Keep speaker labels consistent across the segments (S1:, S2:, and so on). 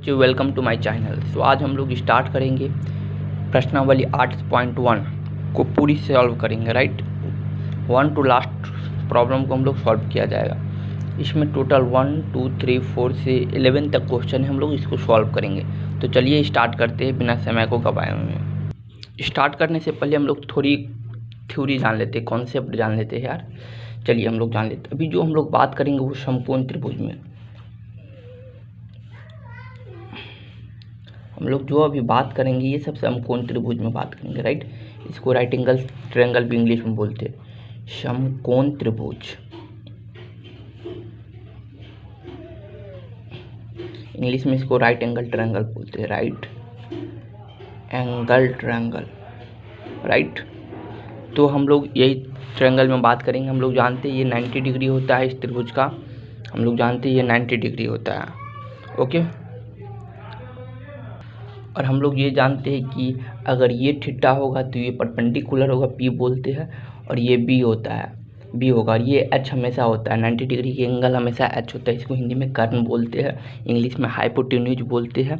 S1: Ji welcome to my channel. So आज हम लोग स्टार्ट करेंगे प्रश्नावली 8.1 को पूरी सॉल्व करेंगे। राइट, 1 टू लास्ट प्रॉब्लम को हम लोग सॉल्व किया जाएगा। इसमें टोटल 1 2 3 4 से 11 तक क्वेश्चन है, हम लोग इसको सॉल्व करेंगे। तो चलिए स्टार्ट करते हैं बिना समय को गवाए हुए। स्टार्ट करने से पहले हम लोग थोड़ी थ्योरी जान लेते हैं, कॉन्सेप्ट जान लेते हैं यार। चलिए हम लोग जान लेते हैं। अभी जो हम लोग बात करेंगे वो समकोण त्रिभुज में हम लोग जो अभी बात करेंगे ये सब समकोण त्रिभुज में बात करेंगे। राइट, इसको राइट एंगल ट्रायंगल भी इंग्लिश में बोलते हैं, समकोण त्रिभुज। इंग्लिश में इसको राइट एंगल ट्रायंगल बोलते हैं, राइट एंगल ट्रायंगल। राइट, तो हम लोग यही ट्रायंगल में बात करेंगे। हम लोग जानते हैं ये 90 डिग्री होता है इस त्रिभुज का, हम लोग जानते हैं ये 90 डिग्री होता है। ओके, और हम लोग ये जानते हैं कि अगर ये थीटा होगा तो ये परपेंडिकुलर होगा, पी बोलते हैं, और ये बी होता है, बी होगा, और ये एच हमेशा होता है। 90 डिग्री के एंगल हमेशा एच होता है। इसको हिंदी में कर्ण बोलते हैं, इंग्लिश में हाइपोटेन्यूज बोलते हैं,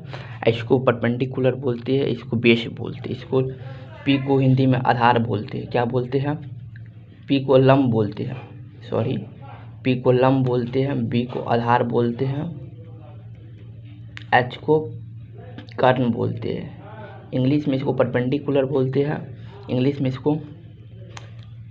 S1: इसको परपेंडिकुलर बोलते हैं, इसको बेस बोलते हैं। इसको पी को हिंदी में आधार बोलते हैं, क्या बोलते हैं, पी को लंब बोलते हैं, सॉरी पी को लंब बोलते हैं, बी को आधार बोलते हैं, एच को कर्ण बोलते हैं। इंग्लिश में इसको परपेंडिकुलर बोलते हैं, इंग्लिश में इसको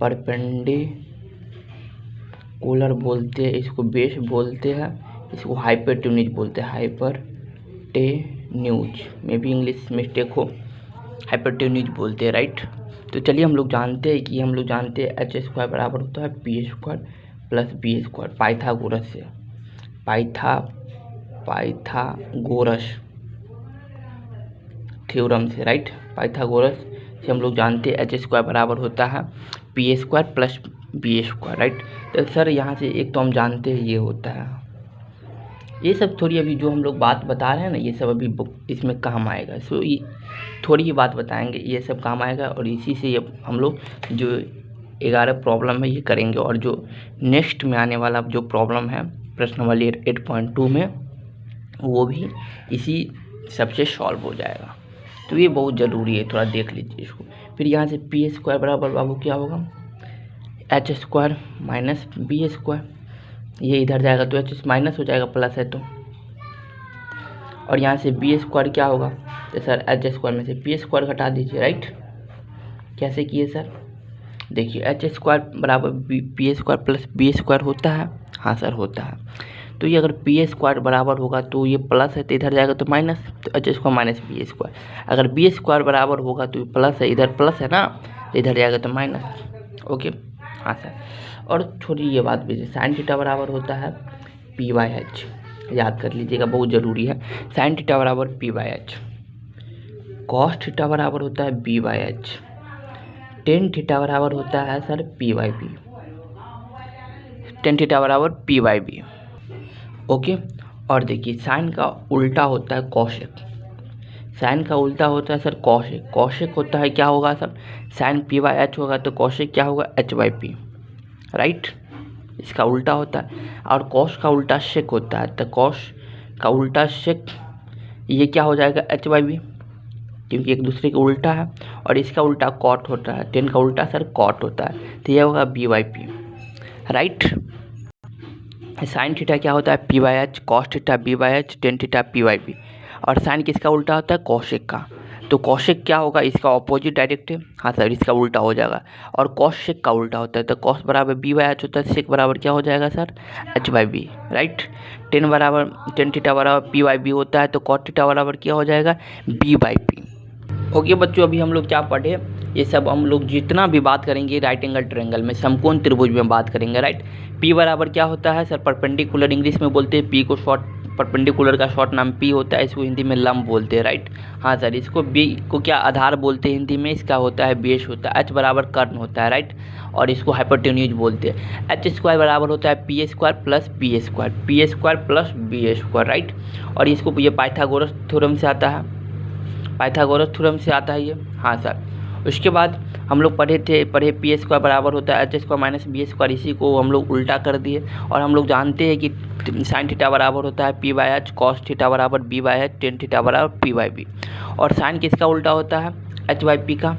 S1: परपेंडिकुलर बोलते हैं, इसको बेस बोलते हैं, इसको हाइपोटेन्यूज बोलते हैं, हाइपोटेन्यूज में भी इंग्लिश मिस्टेक हो, हाइपोटेन्यूज बोलते हैं। राइट, तो चलिए हम लोग जानते हैं कि हम लोग जानते हैं एच स्क्वायर बराबर होता है P square plus B square, Pythagoras से, पाइथागोरस थ्योरम से। राइट, पाइथागोरस से हम लोग जानते हैं एच स्क्वायर बराबर होता है P square plus B square. Right, तो सर यहाँ से एक तो हम जानते हैं ये होता है, ये सब थोड़ी अभी जो हम लोग बात बता रहे हैं ना ये सब अभी इसमें काम आएगा। सो ये थोड़ी ही बात बताएंगे, ये सब काम आएगा, और इसी से ये हम लोग जो 11 प्रॉब्लम है ये करेंगे, और जो नेक्स्ट में आने वाला जो प्रॉब्लम है प्रश्नावली 8.2 में वो भी इसी सबसे सॉल्व हो जाएगा। तो ये बहुत ज़रूरी है, थोड़ा देख लीजिए इसको। फिर यहाँ से पी स्क्वायर बराबर बाबू क्या होगा, H square minus B square, ये इधर जाएगा तो एच माइनस हो जाएगा, प्लस है तो, और यहाँ से बी स्क्वायर क्या होगा, तो सर एच स्क्वायर में से पी स्क्वायर घटा दीजिए। राइट, कैसे किए सर, देखिए एच स्क्वायर बराबर P square plus B square होता है, हाँ सर होता है। तो ये अगर पी स्क्वायर बराबर होगा तो ये प्लस है तो इधर जाएगा तो माइनस, तो H square minus B square. अगर बी स्क्वायर बराबर होगा तो प्लस है, इधर प्लस है ना, तो इधर जाएगा तो माइनस। ओके, हाँ सर। और थोड़ी ये बात भी, साइन थीटा बराबर होता है पी बाई एच, याद कर लीजिएगा, बहुत ज़रूरी है। साइन थीटा बराबर P by H, cos theta बराबर होता है B by H, tan theta बराबर होता है sir P by B, tan theta बराबर पी बाई बी। ओके, और देखिए साइन का उल्टा होता है कॉशेक, साइन का उल्टा होता है सर कॉशेक, कॉशेक होता है क्या होगा sir, sine P by H होगा तो कॉशेक क्या होगा, एच बाई पी। राइट, इसका उल्टा होता है, और कॉस का उल्टा शेक होता है, तो कॉस का उल्टा शेक ये क्या हो जाएगा, एच बाई बी, क्योंकि एक दूसरे का उल्टा है, और इसका उल्टा कॉट होता है, टेन का उल्टा सर कॉट होता है, तो यह होगा B by P. Right, sine theta क्या होता है P by H, cos theta B by H, tan theta P by B, और साइन किसका उल्टा होता है, कॉशेक का, तो कॉशेक क्या होगा, इसका ऑपोजिट डायरेक्ट है, हाँ सर इसका उल्टा हो जाएगा, और कॉशेक का उल्टा होता है, तो कॉस बराबर बी बाई एच होता है, सेक बराबर क्या हो जाएगा sir, H by B. Right, tan theta बराबर पी बाई बी होता है, तो कॉट थीटा बराबर क्या हो जाएगा, बी बाई पी। ओके बच्चों, अभी हम लोग क्या पढ़े, ये सब हम लोग जितना भी बात करेंगे राइट एंगल ट्रायंगल में, समकोण त्रिभुज में बात करेंगे। राइट, पी बराबर क्या होता है सर, परपेंडिकुलर, इंग्लिश में बोलते हैं पी को शॉर्ट, परपेंडिकुलर का शॉर्ट नाम पी होता है, इसको हिंदी में लंब बोलते हैं। राइट, हाँ सर, इसको बी को क्या आधार बोलते हैं हिंदी में, इसका होता है बेस होता है, एच बराबर कर्ण होता है। राइट, और इसको हाइपोटेन्यूज बोलते हैं। एच स्क्वायर बराबर होता है P square plus B square, P square plus B square. Right, और इसको ये पाइथागोरस थ्योरम से आता है, पाइथागोरस थ्योरम से आता है ये, हाँ सर। उसके बाद हम लोग पढ़े पी स्क्वायर बराबर होता है H square minus B square. इसी को हम लोग उल्टा कर दिए और हम लोग जानते हैं कि साइन थीटा बराबर होता है P by H, cos theta बराबर B by H, tan theta बराबर पी बाई बी। और साइन किसका उल्टा होता है? एच बाई पी का।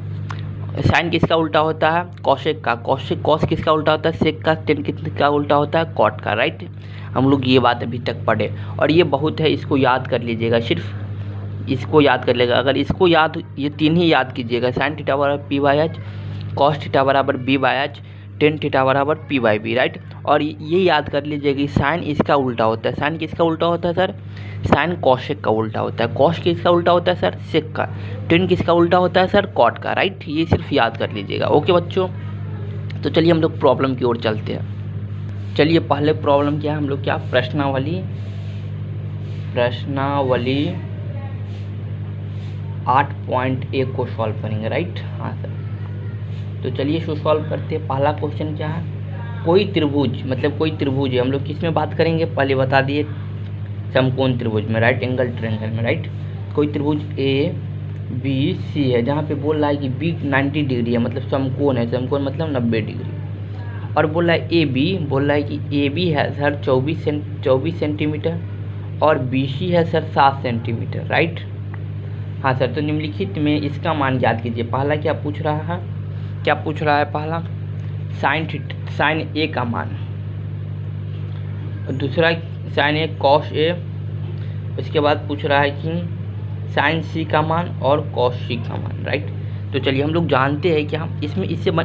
S1: साइन किसका उल्टा होता है? कॉशेक का। कॉस किसका उल्टा होता है? सेक का। टेन किसका उल्टा होता है? कॉट का। राइट, हम लोग ये बात अभी तक पढ़े और ये बहुत है, इसको याद कर लीजिएगा, सिर्फ इसको याद कर लेगा। अगर इसको याद, ये तीन ही याद कीजिएगा, साइन थीटा बराबर P by H, cos theta बराबर B by H, tan theta बराबर पी बाई बी। राइट, और ये याद कर लीजिएगा कि साइन इसका उल्टा होता है। साइन किसका उल्टा होता है सर? साइन कॉशेक का उल्टा होता है। कॉस किसका उल्टा होता है सर? सेक का। टेन किसका उल्टा होता है सर? कॉट का। राइट, ये सिर्फ याद कर लीजिएगा। ओके बच्चों, तो चलिए हम लोग प्रॉब्लम की ओर चलते हैं। चलिए पहले प्रॉब्लम क्या है, हम लोग क्या प्रश्नावली 8.1 को सॉल्व करेंगे। राइट, हाँ सर, तो चलिए इसको सॉल्व करते हैं। पहला क्वेश्चन क्या है? कोई त्रिभुज, मतलब कोई त्रिभुज है, हम लोग किस में बात करेंगे पहले बता दिए, समकोण त्रिभुज में, राइट एंगल ट्रायंगल में। राइट, कोई त्रिभुज ए बी सी है जहाँ पे बोल रहा है कि बी 90 डिग्री है, मतलब समकोण है, समकोण मतलब 90 डिग्री। और बोल रहा है ए बी, बोल रहा है कि ए बी है सर 24 सेंटीमीटर और बी सी है सर 7 सेंटीमीटर। राइट, हाँ सर, तो निम्नलिखित में इसका मान ज्ञात कीजिए। पहला क्या पूछ रहा है? क्या पूछ रहा है? पहला साइन ए का मान, और दूसरा साइन ए कॉस ए। उसके बाद पूछ रहा है कि साइन सी का मान और कॉस सी का मान। राइट, तो चलिए हम लोग जानते हैं कि हम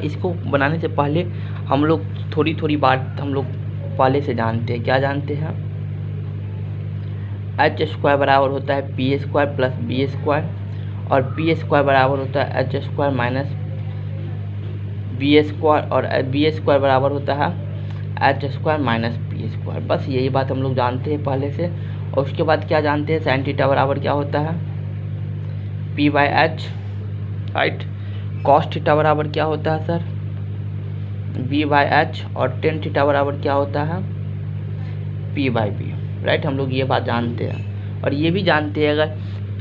S1: इसको बनाने से पहले हम लोग थोड़ी बात हम लोग पहले से जानते हैं। क्या जानते हैं? एच स्क्वायर बराबर होता है P square plus B square, और पी स्क्वायर बराबर होता है H square minus B square, और बी स्क्वायर बराबर होता है H square minus P square. बस यही बात हम लोग जानते हैं पहले से। और उसके बाद क्या जानते हैं? साइन थीटा बराबर क्या होता है? P by H. Right, cos theta बराबर क्या होता है सर? बी बाई एच, और टेन थीटा बराबर क्या होता है? P by B. राइट, हम लोग ये बात जानते हैं। और ये भी जानते हैं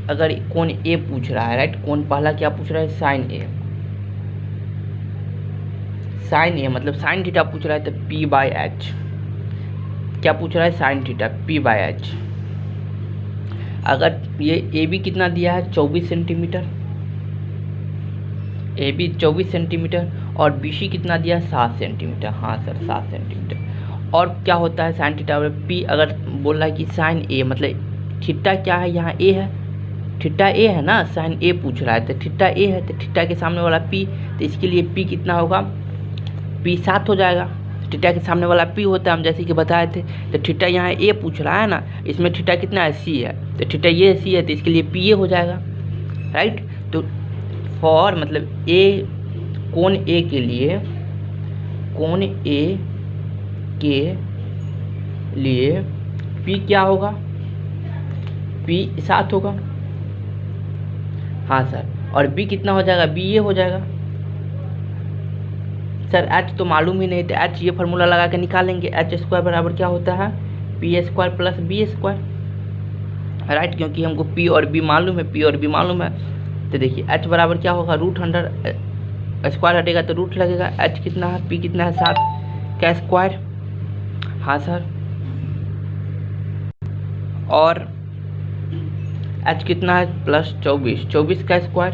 S1: अगर कोण ए पूछ रहा है, राइट, कोण पहला क्या पूछ रहा है? साइन ए। साइन ए मतलब साइन थीटा पूछ रहा है तो पी बाई एच। क्या पूछ रहा है? Sine theta P by H. अगर ये ए बी कितना दिया है? 24 सेंटीमीटर, ए बी 24 सेंटीमीटर, और बी सी कितना दिया? 7 सेंटीमीटर। हाँ सर, 7 सेंटीमीटर। और क्या होता है साइन थीटा पी? अगर बोल रहा है कि साइन ए, मतलब थीटा क्या है यहाँ? ए है, थीटा ए है ना, साइन ए पूछ रहा है तो थीटा ए है, तो थीटा के सामने वाला पी, तो इसके लिए पी कितना होगा? पी 7 हो जाएगा। थीटा के सामने वाला पी होता है, हम जैसे कि बताए थे। तो थीटा यहाँ ए पूछ रहा है ना, इसमें थीटा कितना है? सी है, तो थीटा ये सी है, तो इसके लिए पी ए हो जाएगा। राइट, तो फॉर मतलब ए, कोण ए के लिए, कोण ए के लिए पी क्या होगा? पी 7 होगा। हाँ सर, और बी कितना हो जाएगा? बी ये हो जाएगा। सर एच तो मालूम ही नहीं, तो एच ये फार्मूला लगा के निकालेंगे। एच स्क्वायर बराबर क्या होता है? P square plus B square. Right, क्योंकि हमको पी और बी मालूम है, पी और बी मालूम है। तो देखिए एच बराबर क्या होगा? रूट अंडर स्क्वायर हटेगा तो रूट लगेगा। एच कितना है? पी कितना है? 7 का स्क्वायर। हाँ सर, और एच कितना है? प्लस 24 का स्क्वायर,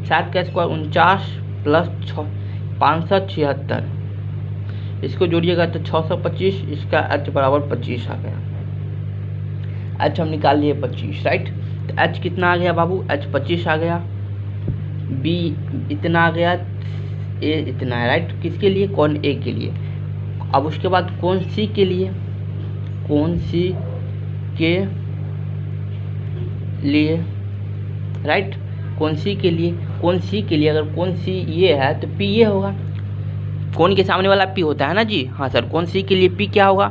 S1: 7 का स्क्वायर 49 प्लस 576, इसको जोड़िएगा तो 625, इसका एच बराबर 25 आ गया। एच हम निकाल लिए 25। राइट, तो एच कितना आ गया बाबू? एच 25 आ गया। बी इतना आ गया, ए इतना है। राइट, किसके लिए? कोण ए के लिए। अब उसके बाद कोण सी के लिए, कोण सी के लिए, राइट, कोण सी के लिए, कोण सी के लिए अगर कोण सी ये है तो पी ये होगा। कोण के सामने वाला पी होता है ना जी। हाँ सर, कोण सी के लिए पी क्या होगा?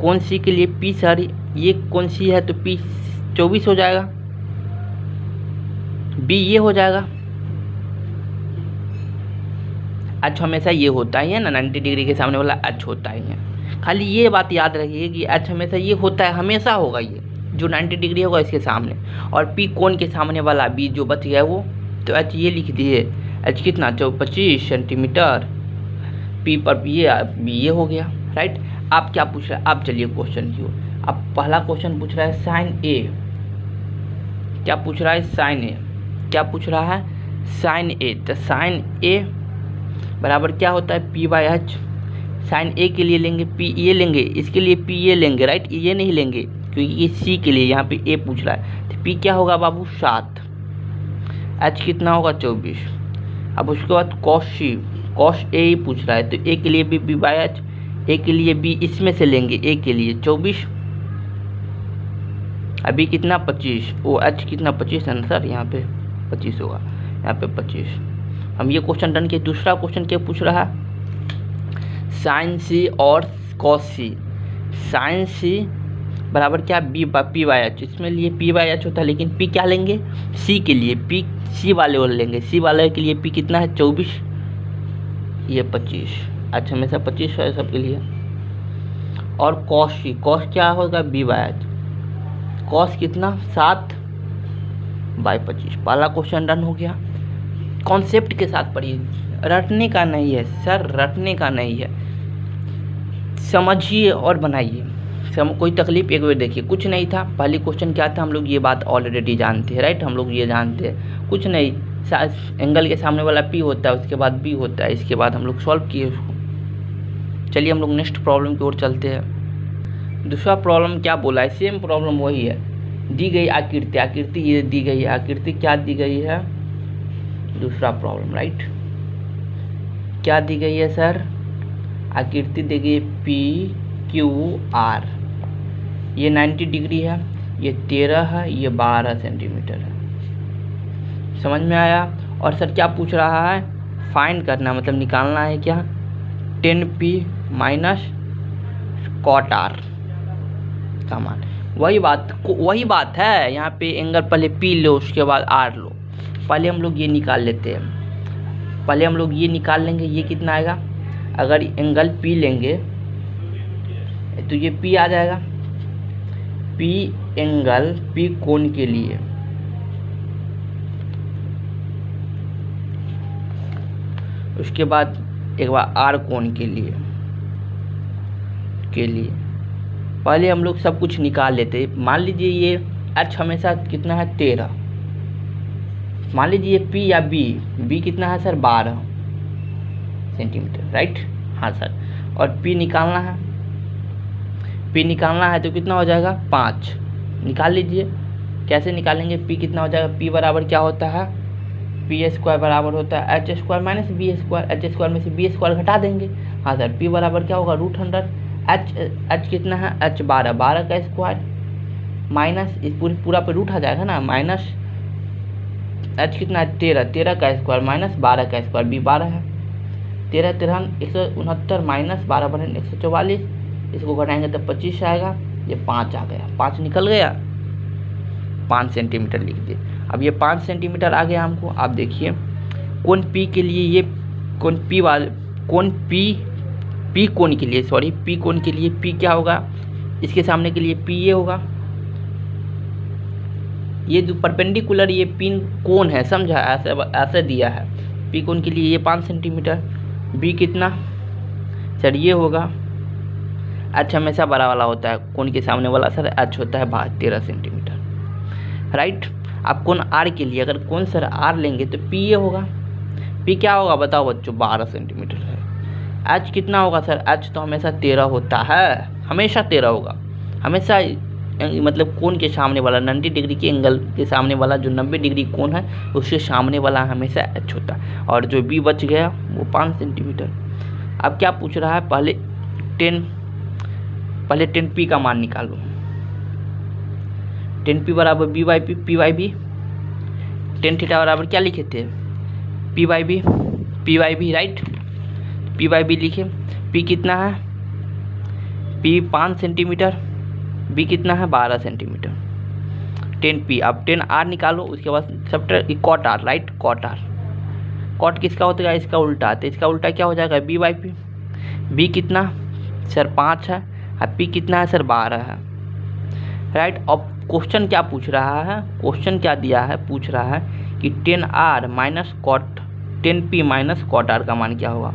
S1: कोण सी के लिए पी सर, ये कोण सी है तो पी 24 हो जाएगा, बी ये हो जाएगा। एच हमेशा ये होता ही है ना, 90 डिग्री के सामने वाला एच होता ही है। खाली ये बात याद रखिए कि एच हमेशा ये होता है, हमेशा होगा ये जो 90 डिग्री होगा इसके सामने, और पी कोण के सामने वाला बी जो बच गया वो, तो एच ये लिख दिए, एच कितना 25 सेंटीमीटर, पी पर ये हो गया, राइट। आप क्या पूछ रहा है, आप चलिए क्वेश्चन की ओर। अब पहला क्वेश्चन पूछ रहा है साइन ए, क्या पूछ रहा है साइन ए, क्या पूछ रहा है साइन ए। तो साइन ए बराबर क्या होता है पी बाई एच। साइन ए के लिए लेंगे पी ये लेंगे, इसके लिए पी ये लेंगे, राइट, ये नहीं लेंगे क्योंकि ये सी के लिए यहाँ पे ए पूछ रहा है। तो पी क्या होगा बाबू 7, एच कितना होगा 24। अब उसके बाद कॉस सी, कॉस ए ही पूछ रहा है, तो ए के लिए भी बी बाई एच, ए के लिए बी इसमें से लेंगे, ए के लिए 24, अभी कितना 25, ओ एच कितना 25 है ना सर, यहाँ पे 25 होगा, यहाँ पे 25। हम ये क्वेश्चन डन किए। दूसरा क्वेश्चन क्या पूछ रहा है साइन सी और कॉस सी। साइन सी बराबर क्या बी पी बाई एच, इसमें लिए पी बाई एच होता है, लेकिन पी क्या लेंगे सी के लिए, पी सी वाले लेंगे, सी वाले के लिए पी कितना है 24, ये 25, अच्छा हमेशा 25 है सबके लिए। और कॉस सी, कॉस क्या होगा बी बाई एच, कॉस कितना 7 बाई 25। पहला क्वेश्चन डन हो गया। कॉन्सेप्ट के साथ पढ़िए, रटने का नहीं है सर, रटने का नहीं है, समझिए और बनाइए। कोई तकलीफ एक बार देखिए, कुछ नहीं था। पहले क्वेश्चन क्या था, हम लोग ये बात ऑलरेडी जानते हैं, राइट, हम लोग ये जानते हैं, कुछ नहीं, एंगल के सामने वाला पी होता है, उसके बाद बी होता है, इसके बाद हम लोग सॉल्व किए उसको। चलिए हम लोग नेक्स्ट प्रॉब्लम की ओर चलते हैं। दूसरा प्रॉब्लम क्या बोला है, सेम प्रॉब्लम वही है, दी गई आकृति, आकृति ये दी गई है, आकृति क्या दी गई है, दूसरा प्रॉब्लम, राइट, क्या दी गई है सर, आकृति दी गई पी क्यू आर, ये 90 डिग्री है, ये 13 है, ये 12 सेंटीमीटर है, समझ में आया। और सर क्या पूछ रहा है, फाइंड करना, मतलब निकालना है क्या 10p माइनस कॉट आर का मान। वही बात है, यहाँ पे एंगल पहले पी लो उसके बाद आर लो। पहले हम लोग ये निकाल लेते हैं, पहले हम लोग ये निकाल लेंगे, ये कितना आएगा, अगर एंगल पी लेंगे तो ये पी आ जाएगा, पी एंगल पी कोण के लिए, उसके बाद एक बार आर कोण के लिए पहले हम लोग सब कुछ निकाल लेते हैं। मान लीजिए ये एच हमेशा कितना है 13, मान लीजिए पी या बी कितना है सर 12 सेंटीमीटर, राइट, हाँ सर। और पी निकालना है तो कितना हो जाएगा 5, निकाल लीजिए। कैसे निकालेंगे, पी कितना हो जाएगा, पी बराबर क्या होता है, पी स्क्वायर बराबर होता है H square minus B square, H square में से बी स्क्वायर घटा देंगे, हाँ सर। पी बराबर क्या होगा √100, एच कितना है, एच 12 का स्क्वायर माइनस इस पूरा पे रूट आ जाएगा ना, माइनस एच कितना है 13 का स्क्वायर माइनस 12 का स्क्वायर, बी 12 है, 13 13 169 माइनस 12 बने 144, इसको घटाएंगे तो 25 आएगा, ये 5 आ गया, 5 निकल गया, 5 सेंटीमीटर लिख दिए। अब ये 5 सेंटीमीटर आ गया हमको। आप देखिए कोण पी के लिए, ये कोण पी कोण के लिए, सॉरी पी कोण के लिए पी क्या होगा, इसके सामने के लिए पी ये होगा, ये जो परपेंडिकुलर ये पिन कोण है, समझा, ऐसे दिया है। पी कोण के लिए ये 5 सेंटीमीटर, बी कितना सर ये होगा, एच हमेशा बड़ा वाला होता है, कोण के सामने वाला सर एच होता है 13 सेंटीमीटर, राइट। आप कोण आर के लिए अगर कोण सर आर लेंगे तो पी ये होगा, पी क्या होगा बताओ बच्चों 12 सेंटीमीटर है। एच कितना होगा सर, एच तो हमेशा 13 होता है, हमेशा 13 होगा, हमेशा, मतलब कोण के सामने वाला 90 डिग्री के एंगल के सामने वाला जो 90 डिग्री कोण है उसके सामने वाला हमेशा एच होता है। और जो बी बच गया वो 5 सेंटीमीटर। अब क्या पूछ रहा है, पहले 10 पी का मान निकालो, 10p बराबर B by P by B, 10 theta बराबर क्या लिखे थे P by B, right, P by B लिखे। पी कितना है, पी 5 सेंटीमीटर, बी कितना है 12 सेंटीमीटर, 10p। अब 10r निकालो, उसके बाद सब cot R, right, cot R, cot किसका होता है, इसका उल्टा, तो इसका उल्टा क्या हो जाएगा बी बाई पी। बी कितना सर 5 है, अब पी कितना है सर 12 है, राइट। अब क्वेश्चन क्या पूछ रहा है, क्वेश्चन क्या दिया है, पूछ रहा है कि 10r minus cot 10p minus cot r का मान क्या होगा।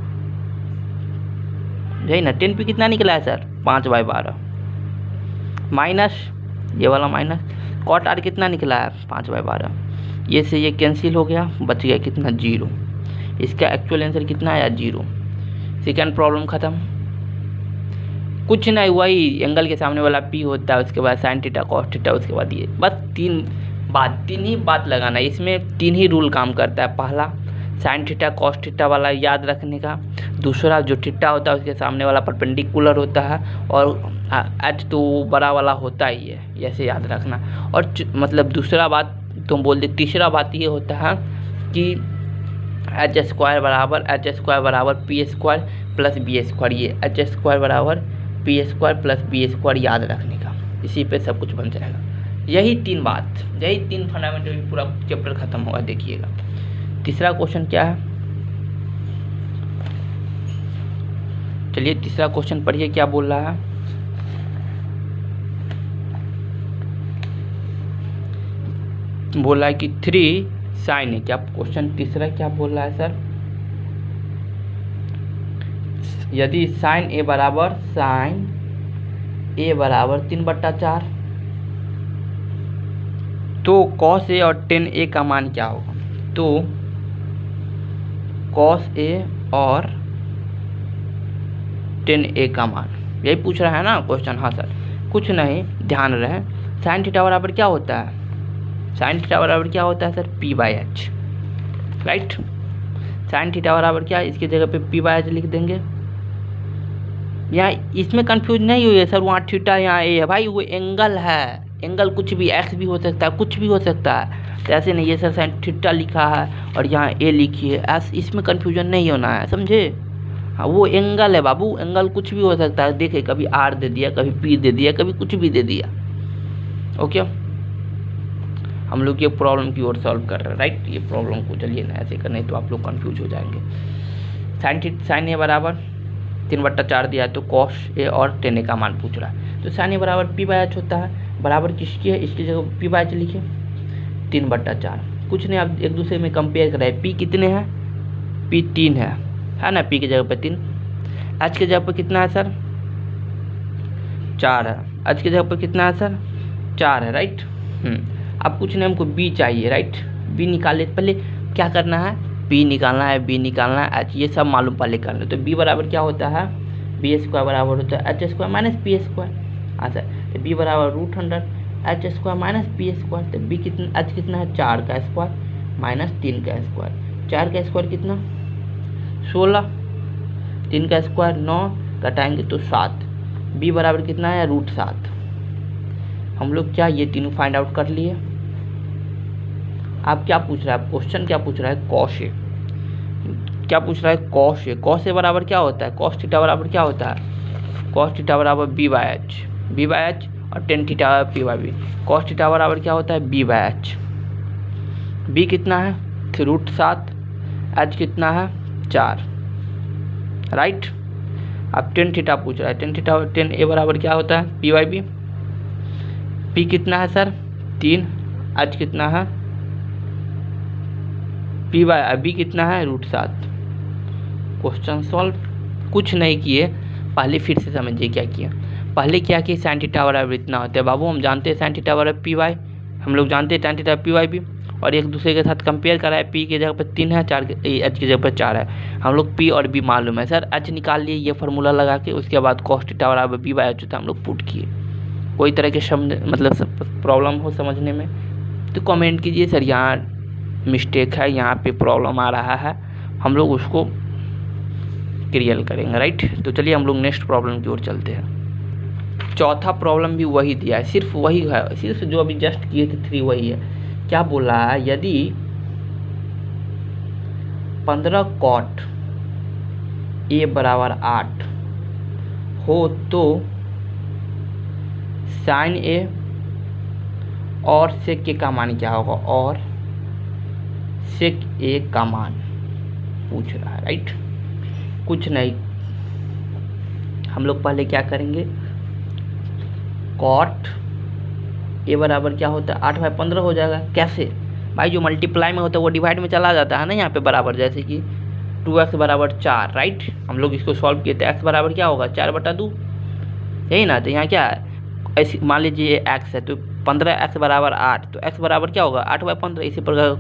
S1: यही ना, 10p कितना निकला है सर 5/12 माइनस ये वाला माइनस कॉट r कितना निकला है 5/12। ये से ये कैंसिल हो गया, बच गया कितना 0। इसका एक्चुअल आंसर कितना आया 0। सेकेंड प्रॉब्लम ख़त्म। कुछ नहीं, वही एंगल के सामने वाला p होता है, उसके बाद साइन थीटा कॉस थीटा, उसके बाद ये बस तीन ही बात लगाना है। इसमें 3 ही रूल काम करता है। पहला साइन थीटा कॉस थीटा वाला याद रखने का, दूसरा जो थीटा होता है उसके सामने वाला परपेंडिकुलर होता है, और एच तो बड़ा वाला होता ही है, ऐसे याद रखना। और मतलब दूसरा बात तुम बोल दे, तीसरा बात ये होता है कि एच स्क्वायर बराबर P square plus B square. ये एच स्क्वायर बराबर P square plus B square याद रखने का, इसी पे सब कुछ बन जाएगा। यही 3 फंडामेंटल पूरा चैप्टर खत्म होगा, देखिएगा। तीसरा क्वेश्चन क्या है, चलिए तीसरा क्वेश्चन पढ़िए क्या बोल रहा है। बोल रहा है कि 3 साइन है, क्या क्वेश्चन तीसरा क्या बोल रहा है सर, यदि साइन ए बराबर 3/4 तो कॉस ए और टेन ए का मान क्या होगा। तो कॉस ए और टेन ए का मान यही पूछ रहा है ना क्वेश्चन। हाँ सर, कुछ नहीं, ध्यान रहे। साइन थीटा बराबर क्या होता है, साइन थीटा बराबर क्या होता है sir p/h, right. Sine theta बराबर क्या है, इसकी जगह पे p/h लिख देंगे। यहाँ इसमें कंफ्यूज नहीं हुई है सर, वहाँ थीटा यहाँ ए है भाई, वो एंगल है, एंगल कुछ भी x भी हो सकता है, कुछ भी हो सकता है। तो ऐसे नहीं है सर, साइन थीटा लिखा है और यहाँ ए लिखी है, ऐसे इसमें कंफ्यूजन नहीं होना है, समझे। हाँ, वो एंगल है बाबू, एंगल कुछ भी हो सकता है। देखे कभी r दे दिया, कभी p दे दिया, कभी कुछ भी दे दिया। ओके, हम लोग ये प्रॉब्लम की ओर सॉल्व कर रहे हैं, राइट। ये प्रॉब्लम को चलिए ना ऐसे करने, तो आप लोग कंफ्यूज हो जाएंगे। साइन ए बराबर 3/4 दिया है, तो कॉस ए और टेन ए का मान पूछ रहा है। तो साइन ए बराबर p/h होता है, बराबर किसकी है, इसकी जगह p/h लिखिए 3/4। कुछ नहीं, आप एक दूसरे में कंपेयर कर रहे हैं। p कितने हैं, p 3 है ना, p की जगह पर 3, h की जगह पर कितना है सर 4 है, h की जगह पर कितना है सर 4 है, राइट। अब कुछ नहीं, हमको b चाहिए, राइट। b निकाले, पहले क्या करना है, p निकालना है, b निकालना है, h, ये सब मालूम पहले करना है। तो b बराबर क्या होता है, b स्क्वायर बराबर होता है h square minus p square. हाँ सर, तो b बराबर √100 h square minus p square. तो b कितना, h कितना है 4 का स्क्वायर माइनस 3 का स्क्वायर। 4 का स्क्वायर कितना 16, 3 का स्क्वायर 9, घटाएंगे तो 7। b बराबर कितना है √7। हम लोग क्या ये तीनों फाइंड आउट कर लिए। आप क्या पूछ रहा है, क्वेश्चन क्या पूछ रहा है, कॉस ए, क्या पूछ रहा है कॉस ए। कॉस ए बराबर क्या होता है, कॉस थीटा बराबर क्या होता है, कॉस थीटा बराबर b/h और tan theta p/b। Cos theta बराबर क्या होता है b/h। b कितना है √7, h कितना है 4, राइट। अब टेन थीटा पूछ रहा है, टेन ए बराबर क्या होता है p/b। p कितना है सर 3, h कितना है p/b कितना है √7। Question solve. कुछ नहीं किए, पहले फिर से समझिए क्या किया। पहले क्या कि साइन थीटा बराबर इतना होता है बाबू, हम जानते हैं साइन थीटा बराबर py, हम लोग जानते हैं tan थीटा p/b, और एक दूसरे के साथ कंपेयर करा है। p की जगह पर 3 है, 4 h की जगह पर 4 है। हम लोग p और b मालूम है सर, h निकाल लिए ये फार्मूला लगा के। उसके बाद cos थीटा बराबर b/h होता है, हम लोग पुट किए। कोई तरह के मतलब प्रॉब्लम हो समझने में तो कमेंट कीजिए सर यहाँ मिस्टेक है, यहाँ पे प्रॉब्लम आ रहा है, हम लोग उसको क्लियर करेंगे, राइट। तो चलिए हम लोग नेक्स्ट प्रॉब्लम की ओर चलते हैं। चौथा प्रॉब्लम भी वही दिया है, सिर्फ वही है, सिर्फ जो अभी जस्ट किए थे 3 वही है। क्या बोला है, यदि 15 cot a बराबर 8 हो तो साइन ए और सेक ए का मान क्या होगा, और सेक ए का मान पूछ रहा है, राइट। कुछ नहीं, हम लोग पहले क्या करेंगे, कॉट ए बराबर क्या होता है 8/15 हो जाएगा। कैसे, भाई जो मल्टीप्लाई में होता है वो डिवाइड में चला जाता है ना यहाँ पे बराबर, जैसे कि 2x बराबर 4, राइट। हम लोग इसको सॉल्व किए थे, x बराबर क्या होगा 4/2, यही ना। तो यहाँ क्या है, ऐसी मान लीजिए x है तो 15x बराबर 8, तो x बराबर क्या होगा 8/15। इसी प्रकार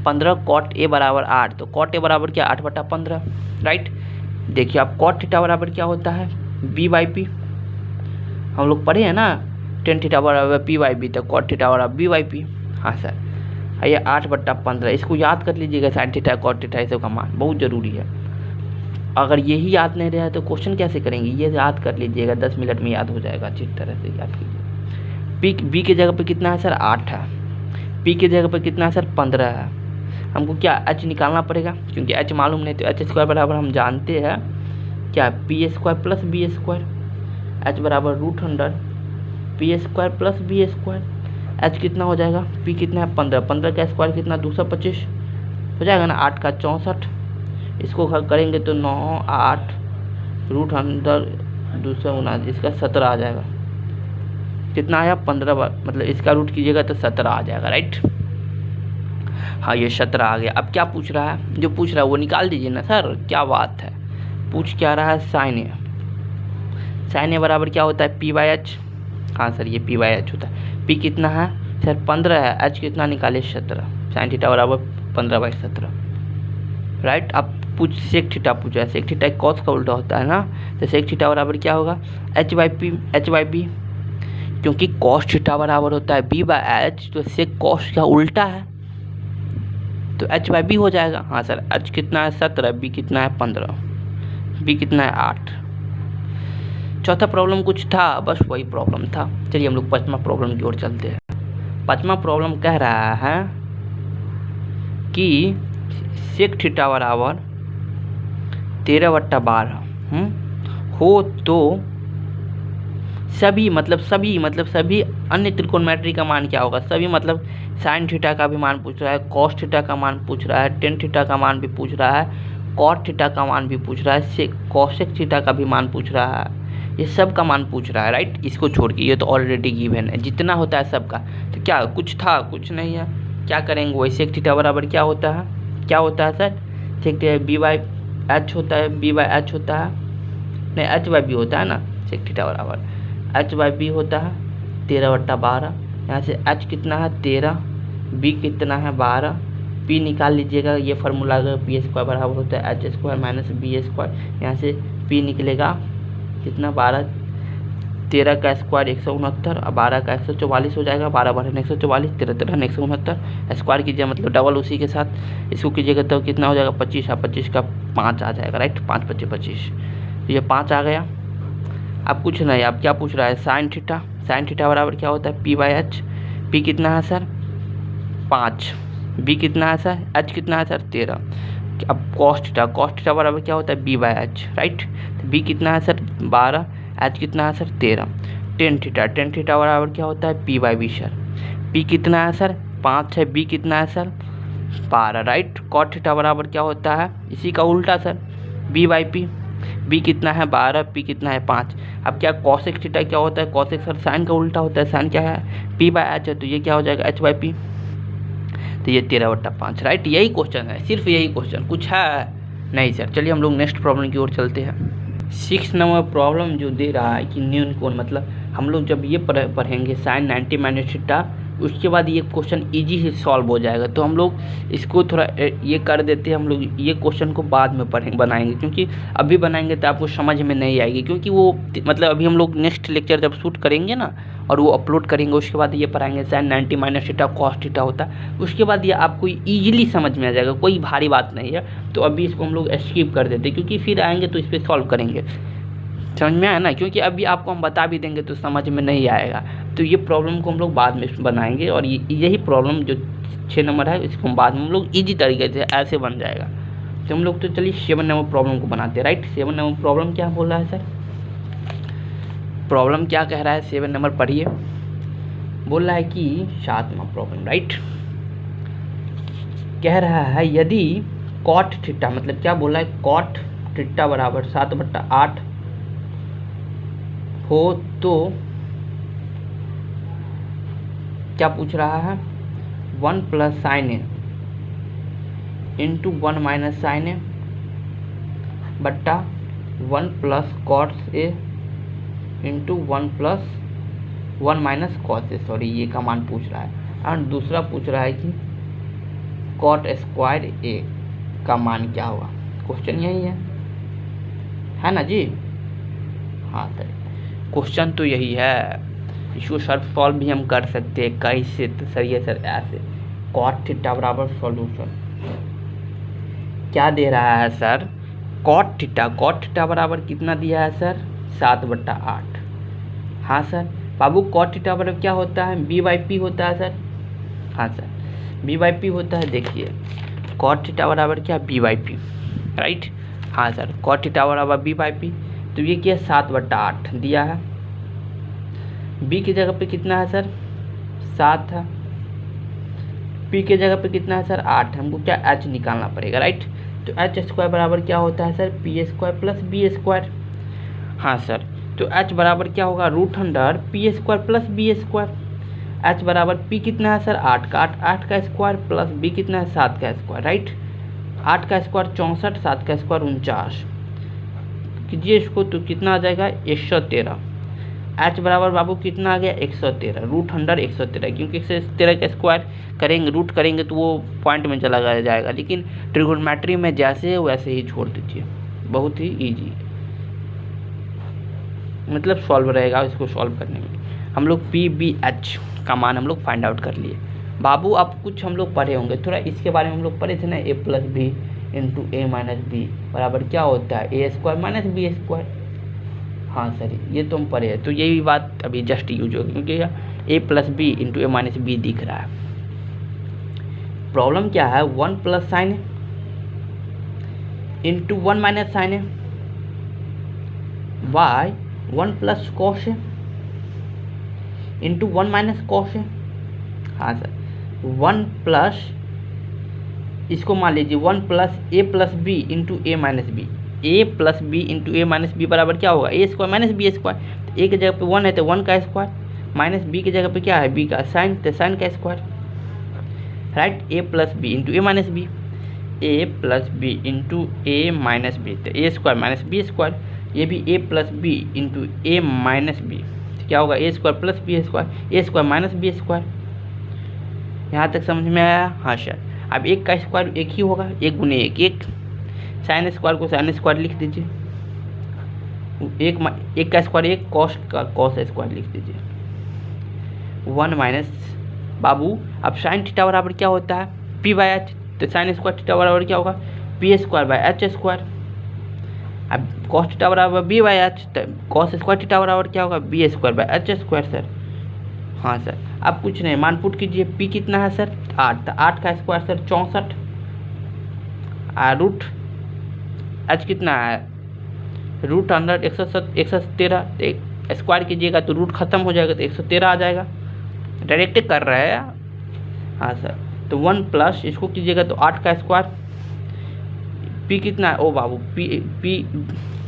S1: 15 cot a बराबर 8, तो cot a बराबर क्या 8/15, राइट। देखिए आप cot थीटा बराबर क्या होता है b/p, हम लोग पढ़े हैं ना, tan थीटा बराबर p/b, तो cot थीटा बराबर b/p। हाँ सर, ये 8/15, इसको याद कर लीजिएगा, साइन थीटा cot थीटा ये सब का मान बहुत ज़रूरी है। अगर यही याद नहीं रहा है तो क्वेश्चन कैसे करेंगे, ये याद कर लीजिएगा, 10 मिनट में याद हो जाएगा, अच्छी तरह से याद कीजिए। बी के जगह पे कितना है सर 8 है, पी के जगह पे कितना है सर 15 है। हमको क्या एच निकालना पड़ेगा, क्योंकि एच मालूम नहीं, तो h² बराबर हम जानते हैं क्या p² प्लस b², h बराबर √100 p² प्लस b²। एच कितना हो जाएगा, पी कितना है 15, 15 का स्क्वायर कितना 225 हो जाएगा ना, 8 का 64, इसको करेंगे तो 9 8 √100 279, इसका 17 आ जाएगा। कितना आया 15, मतलब इसका रूट कीजिएगा तो 17 आ जाएगा, राइट। हाँ ये 17 आ गया। अब क्या पूछ रहा है, जो पूछ रहा है वो निकाल दीजिए ना सर, क्या बात है। पूछ क्या रहा है साइन ए, साइन ए बराबर क्या होता है p/h। हाँ सर ये p/h होता है। p कितना है सर 15 है, h कितना निकाले 17, साइन थीटा बराबर 15/17, राइट। अब पूछ सेक थीटा पूछा है, सेक थीटा कॉस का उल्टा होता है ना, तो सेक थीटा बराबर क्या होगा h/p, क्योंकि कॉस थीटा बराबर होता है b/h, तो सेक कॉस का उल्टा है तो h/b हो जाएगा। हाँ सर h कितना है 17, b कितना है 15, b कितना है 8। चौथा प्रॉब्लम कुछ था, बस वही प्रॉब्लम था। चलिए हम लोग पांचवा प्रॉब्लम की ओर चलते हैं। पांचवा प्रॉब्लम कह रहा है कि सेक थीटा बराबर 13/12 हो तो सभी अन्य त्रिकोणमिति का मान क्या होगा। सभी मतलब साइन थीटा का भी मान पूछ रहा है, कॉस थीटा का मान पूछ रहा है, टेन थीटा का मान भी पूछ रहा है, कॉट थीटा का मान भी पूछ रहा है, कॉसेक थीटा का भी मान पूछ रहा है, ये सब का मान पूछ रहा है, राइट। इसको छोड़ के ये तो ऑलरेडी गिवन है, जितना होता है सबका। तो क्या कुछ था, कुछ नहीं है, क्या करेंगे वही। सेक थीटा बराबर क्या होता है सर, सेक थीटा b/h होता है, b/h होता है नहीं h/b होता है ना, सेक थीटा बराबर h/b होता है 13/12। यहाँ से h कितना है 13, b कितना है 12, p निकाल लीजिएगा, ये फार्मूला अगर p² बराबर होता है h² माइनस b²। यहाँ से p निकलेगा कितना 12, 13 का स्क्वायर 169 और 12 का 144 हो जाएगा, 12 12 144, 13 13 169, स्क्वायर कीजिए मतलब डबल उसी के साथ इसको कीजिएगा तो कितना हो जाएगा 25, 25 का 5 आ जाएगा, राइट। 5 5 25, ये 5 आ गया। अब कुछ नहीं, अब क्या पूछ रहा है साइन थीटा बराबर क्या होता है p/h, p कितना है सर 5, b कितना है सर h कितना है सर 13। अब कॉस थीटा बराबर क्या होता है b/h, राइट। तो b कितना है सर 12, h कितना है सर 13। टेन थीटा बराबर क्या होता है p/b सर, p कितना है सर 5 है, b कितना है सर 12, राइट। कॉट थीटा बराबर क्या होता है इसी का उल्टा सर b/p, b कितना है 12, p कितना है 5। अब क्या कॉसेक थीटा क्या होता है, कॉसेक सर साइन का उल्टा होता है, साइन क्या है p/h है, तो ये क्या हो जाएगा h/p, तो ये 13/5, राइट। यही क्वेश्चन है, सिर्फ यही क्वेश्चन, कुछ है नहीं सर। चलिए हम लोग नेक्स्ट प्रॉब्लम की ओर चलते हैं। 6 नंबर प्रॉब्लम जो दे रहा है कि न्यून कोण, मतलब हम लोग जब ये पढ़ेंगे साइन 90 माइनस थीटा, उसके बाद ये क्वेश्चन इजी से सॉल्व हो जाएगा। तो हम लोग इसको थोड़ा ये कर देते हैं, हम लोग ये क्वेश्चन को बाद में बनाएंगे, क्योंकि अभी बनाएंगे तो आपको समझ में नहीं आएगी, क्योंकि वो मतलब अभी हम लोग नेक्स्ट लेक्चर जब शूट करेंगे ना और वो अपलोड करेंगे, उसके बाद ये पढ़ाएंगे sine 90 minus theta cos theta होता है, उसके बाद ये आपको ईजिली समझ में आ जाएगा, कोई भारी बात नहीं है। तो अभी इसको हम लोग स्किप कर देते, क्योंकि फिर आएंगे तो इस पर सॉल्व करेंगे, समझ में आया ना। क्योंकि अभी आपको हम बता भी देंगे तो समझ में नहीं आएगा, तो ये प्रॉब्लम को हम लोग बाद में बनाएंगे। और यही प्रॉब्लम जो 6 नंबर है इसको हम बाद में हम लोग ईजी तरीके से ऐसे बन जाएगा। तो हम लोग तो चलिए 7 नंबर प्रॉब्लम को बनाते हैं, राइट। 7 नंबर प्रॉब्लम क्या बोल रहा है सर, प्रॉब्लम क्या कह रहा है 7 नंबर पढ़िए। बोल रहा है कि 7वां प्रॉब्लम, राइट, कह रहा है यदि कॉट थीटा, मतलब क्या बोल रहा है कॉट थीटा बराबर 7/8 हो तो क्या पूछ रहा है 1 plus sign A into 1 minus sine ए बट्टा 1 plus cos A into 1 plus 1 minus cos A, sorry ये का मान पूछ रहा है। और दूसरा पूछ रहा है कि कॉट स्क्वायर ए का मान क्या होगा। क्वेश्चन यही है ना जी। हाँ सर, क्वेश्चन तो यही है। इसको सर सॉल्व भी हम कर सकते हैं कैसे, तो सर ये सर ऐसे कॉट थीटा बराबर सॉल्यूशन क्या दे रहा है सर, कॉट थीटा बराबर कितना दिया है सर, 7/8। हाँ सर बाबू, कॉट थीटा बराबर क्या होता है, b/p होता है सर। हाँ सर b/p होता है। देखिए कॉट थीटा बराबर क्या, b/p, राइट। हाँ सर कॉट थीटा बराबर b/p, तो ये क्या 7/8 दिया है। b की जगह पे कितना है सर, 7 है। p के जगह पे कितना है सर, 8। हमको क्या h निकालना पड़ेगा, राइट। तो h स्क्वायर बराबर क्या होता है sir, p square plus b square. हाँ सर, तो h बराबर क्या होगा, √under p square plus b square. h बराबर p कितना है सर, 8 का स्क्वायर प्लस b कितना है, 7 का स्क्वायर, राइट। 8 का स्क्वायर 64, 7 का स्क्वायर 49। कीजिए इसको तो कितना आ जाएगा, 113। h बराबर बाबू कितना आ गया, 113, √अंडर 113, क्योंकि 113 का स्क्वायर करेंगे, रूट करेंगे तो वो पॉइंट में चला जाएगा। लेकिन ट्रिगोनोमेट्री में जैसे है वैसे ही छोड़ दीजिए, बहुत ही ईजी, मतलब सॉल्व रहेगा। इसको सॉल्व करने में हम लोग PBH का मान हम लोग फाइंड आउट कर लिए। बाबू अब कुछ हम लोग पढ़े होंगे, थोड़ा इसके बारे में हम लोग पढ़े थे ना, a+b into a minus B बराबर क्या होता है, a square minus b square. हाँ सर ये तो हम पढ़े हैं, तो यही बात अभी जस्ट यूज होगी, क्योंकि a+b into a minus B दिख रहा है। प्रॉब्लम क्या है, 1 plus sine into 1 minus sine है, बाय 1 प्लस कॉस है इंटू 1 माइनस कॉस है। हाँ सर 1 प्लस, इसको मान लीजिए 1 plus a+b into a minus B, a+b into a minus B बराबर क्या होगा, a square minus B square. तो a की जगह पे 1 है तो 1 का स्क्वायर, माइनस b की जगह पे क्या है, b का साइन, तो साइन का square, right. a+b into a minus B, a+b into a minus B, तो a square minus B square. ये भी a+b into a minus B, क्या होगा, a square plus B square, a square minus B square. यहाँ तक समझ में आया। हाँ सर, अब एक का स्क्वायर एक ही होगा, 1 गुने 1 1, साइन स्क्वायर को साइन स्क्वायर लिख दीजिए, एक का स्क्वायर 1, कॉस का कॉस स्क्वायर लिख दीजिए। 1 माइनस बाबू, अब साइन थीटा बराबर क्या होता है, p/h, तो साइन स्क्वायर थीटा बराबर क्या होगा, p square by h square. अब कॉस थीटा बराबर b/h, तो कॉस स्क्वायर थीटा बराबर क्या होगा, b square by h square sir. हाँ सर, अब कुछ नहीं, मान पुट कीजिए, p कितना है सर, 8, तो 8 का स्क्वायर सर 64, रूट h कितना है, √अंडर 113, तो स्क्वायर कीजिएगा तो रूट खत्म हो जाएगा, तो 113 आ जाएगा, डायरेक्ट कर रहे हैं। हाँ सर, तो 1 प्लस इसको कीजिएगा तो 8 का स्क्वायर, p कितना है, ओ बाबू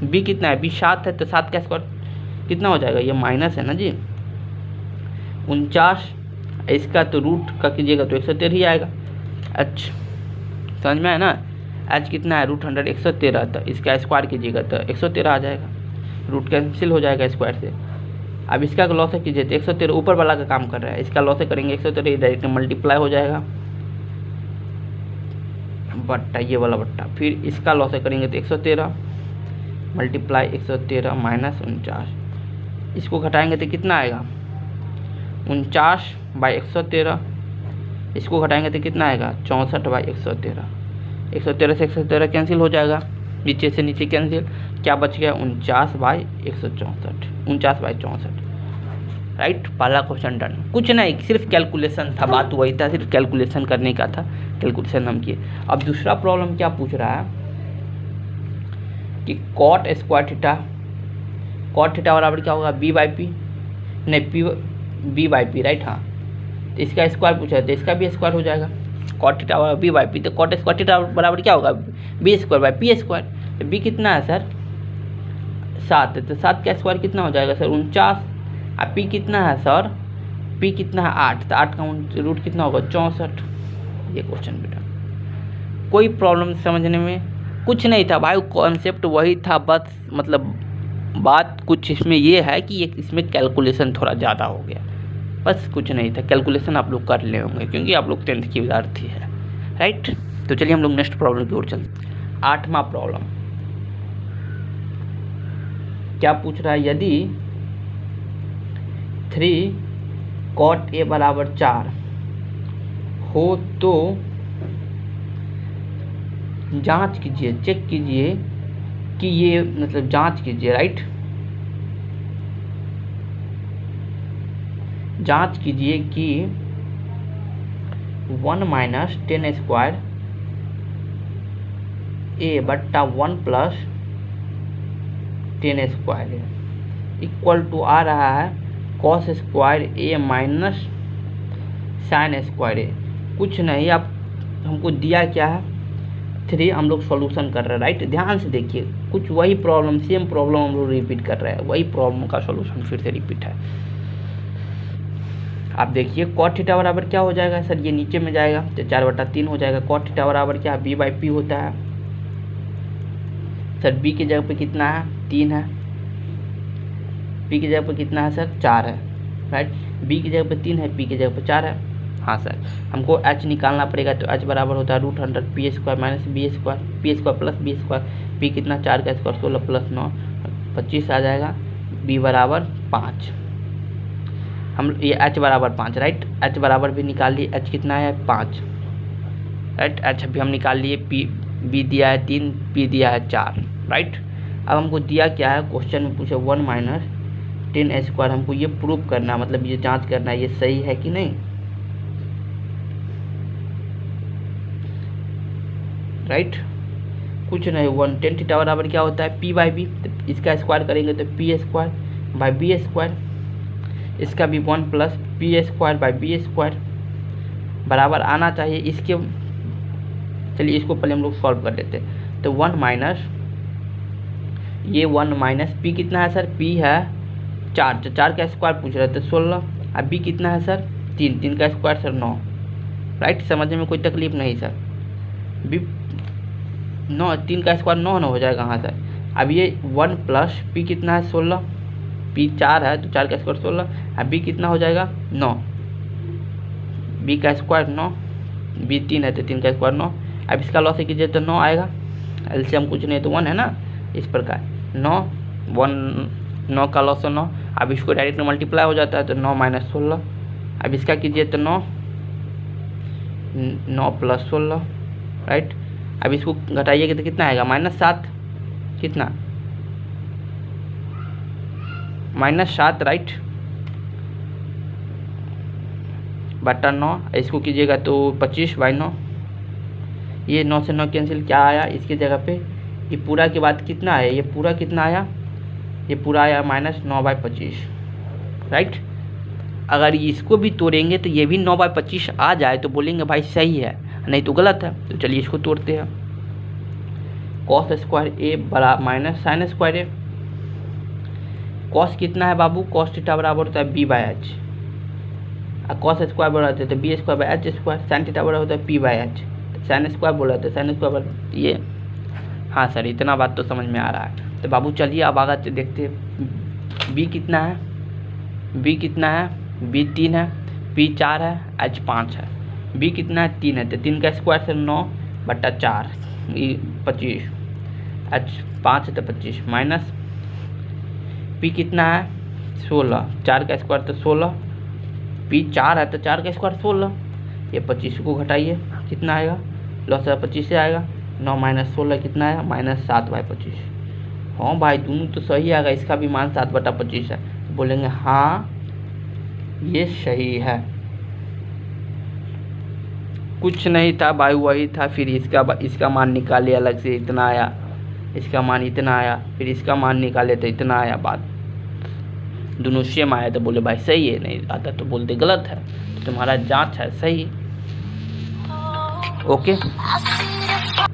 S1: b कितना है, b 7 है, तो 7 का स्क्वायर कितना हो जाएगा, ये माइनस है ना जी, 49, इसका तो रूट का कीजिएगा तो 113 ही आएगा। अच्छा समझ में है ना, h कितना है, √अंडर 113, तो इसका स्क्वायर कीजिएगा तो 113 आ जाएगा, रूट कैंसिल हो जाएगा स्क्वायर से। अब इसका लॉस कीजिए तो 113 ऊपर वाला का काम कर रहा है, इसका लॉस करेंगे 113, डायरेक्ट मल्टीप्लाई हो जाएगा बट्टा ये वाला बट्टा, फिर इसका लॉस करेंगे तो 113 मल्टीप्लाई 113 माइनस 49, इसको घटाएंगे तो कितना आएगा, 49/113, इसको घटाएंगे तो कितना आएगा, 64/113, 113 से 113 कैंसिल हो जाएगा, नीचे से नीचे कैंसिल, क्या बच गया, 49/164, 49/64, राइट। पहला क्वेश्चन डन, कुछ नहीं, सिर्फ कैलकुलेशन था, बात वही था, सिर्फ कैलकुलेशन करने का था, कैलकुलेशन हम किए। अब दूसरा प्रॉब्लम क्या पूछ रहा है कि cot square theta, cot theta बराबर क्या होगा, b/p, नहीं b/p, राइट। हाँ, तो इसका स्क्वायर पूछा है तो इसका भी स्क्वायर हो जाएगा, कॉट थीटा बराबर b/p, तो कॉट स्क्वायर थीटा बराबर क्या होगा, b square by p square. तो b कितना है सर, 7 है, तो 7 का स्क्वायर कितना हो जाएगा सर, 49, और p कितना है सर, पी कितना है 8, तो 8 का रूट कितना होगा 64। ये क्वेश्चन बेटा कोई प्रॉब्लम समझने में कुछ नहीं था भाई, कॉन्सेप्ट वही था, बस मतलब बात कुछ इसमें ये है कि इसमें कैलकुलेशन थोड़ा ज़्यादा हो गया, बस कुछ नहीं था। कैलकुलेशन आप लोग कर ले होंगे क्योंकि आप लोग 10th की विद्यार्थी है, राइट। तो चलिए हम लोग नेक्स्ट प्रॉब्लम की ओर चलते हैं। 8वां प्रॉब्लम क्या पूछ रहा है, यदि 3 cot A बराबर 4 हो तो जांच कीजिए, चेक कीजिए कि ये मतलब जांच कीजिए, राइट, जांच कीजिए कि 1 माइनस 10 स्क्वायर ए बट्टा 1 प्लस 10 स्क्वायर इक्वल टू आ रहा है कॉस स्क्वायर ए माइनस साइन स्क्वायर ए। कुछ नहीं, आप हमको दिया क्या है 3, हम लोग सॉल्यूशन कर रहे हैं, राइट। ध्यान से देखिए, कुछ वही प्रॉब्लम, सेम प्रॉब्लम हम लोग रिपीट कर रहे हैं, वही प्रॉब्लम का सॉल्यूशन फिर से रिपीट है। आप देखिए कॉट थीटा बराबर क्या हो जाएगा सर, ये नीचे में जाएगा तो 4/3 हो जाएगा। कॉट थीटा बराबर क्या है, b/p होता है सर। b की जगह पे कितना है 3 है, p की जगह पे कितना है सर 4 है, राइट। b की जगह पे 3 है, p की जगह पे 4 है। हाँ सर, हमको h निकालना पड़ेगा, तो h बराबर होता है √100 p square minus b square, p square plus b square. p कितना 4 का स्क्वायर 16 प्लस 9 25 आ जाएगा। b बराबर 5, हम ये h बराबर 5, राइट। h बराबर भी निकाल लिए, h कितना है 5, राइट। h भी हम निकाल लिए, b दिया है 3, p दिया है 4, राइट। अब हमको दिया क्या है, क्वेश्चन में पूछे 1 माइनस 10 स्क्वायर, हमको ये प्रूव करना, मतलब ये जांच करना है ये सही है कि नहीं, राइट। कुछ नहीं, 1 10 थीटा बराबर क्या होता है p/b, तो इसका स्क्वायर करेंगे तो p square by b square, इसका भी 1 plus p square by b square बराबर आना चाहिए इसके। चलिए इसको पहले हम लोग सॉल्व कर लेते हैं। तो 1 माइनस ये 1 माइनस p कितना है सर, p है 4, तो 4 का स्क्वायर पूछ रहे थे 16, अब b कितना है सर 3, 3 का स्क्वायर सर 9, राइट। समझने में कोई तकलीफ नहीं सर, b 9, 3 का स्क्वायर 9 हो जाएगा, हाँ सर। अब ये 1 प्लस p कितना है 16, p 4 है तो 4 का स्क्वायर 16, अब b कितना हो जाएगा 9, b का स्क्वायर 9, b 3 है तो 3 का स्क्वायर 9। अब इसका लॉस कीजिए तो 9 आएगा, एलसीएम कुछ नहीं तो 1 है ना, इस प्रकार 9 का लॉस 9। अब इसको डायरेक्ट मल्टीप्लाई हो जाता है तो 9 माइनस 16, अब इसका कीजिए तो 9 प्लस 16, राइट। अब इसको घटाइएगा तो कितना आएगा -7, कितना -7, राइट, बटा 9। इसको कीजिएगा तो 25/9, ये 9 से 9 कैंसिल, क्या आया इसकी जगह पे, ये पूरा के बाद कितना आया, ये पूरा कितना आया, ये पूरा आया -9/25, राइट। अगर इसको भी तोड़ेंगे तो ये भी 9/25 आ जाए तो बोलेंगे भाई सही है, नहीं तो गलत है। तो चलिए इसको तोड़ते हैं। कॉस स्क्वायर ए बड़ा माइनस साइन स्क्वायर ए, कॉस कितना है बाबू, कॉस थीटा बराबर होता है b/h, और कॉस स्क्वायर बराबर होता है b square by h square, sign theta बराबर होता है p/h, साइन स्क्वायर बोला था साइन स्क्वायर ये। हाँ सर, इतना बात तो समझ में आ रहा है। तो बाबू चलिए अब आगे देखते हैं। b कितना है, b कितना है, b 3 है, p 4 है, h 5 है। b कितना है 3 है, तो 3 का स्क्वायर से 9/4 25, h 5 है तो 25, माइनस p कितना है 16, 4 का स्क्वायर तो 16, p 4 है तो 4 का स्क्वायर 16, ये 25 को घटाइए कितना आएगा, लॉस 25 से आएगा। 9 माइनस 16 कितना आया -7/25। हाँ भाई दोनों तो सही आएगा, इसका भी मान 7/25 है, तो बोलेंगे हाँ ये सही है। कुछ नहीं था भाई, वही था, फिर इसका मान निकाले अलग से, इतना आया, इसका मान इतना आया, फिर इसका मान निकाले तो इतना आया, बात दोनों सेम आया तो बोले भाई सही है, नहीं आता तो बोलते गलत है। तो तुम्हारा जांच है सही। ओके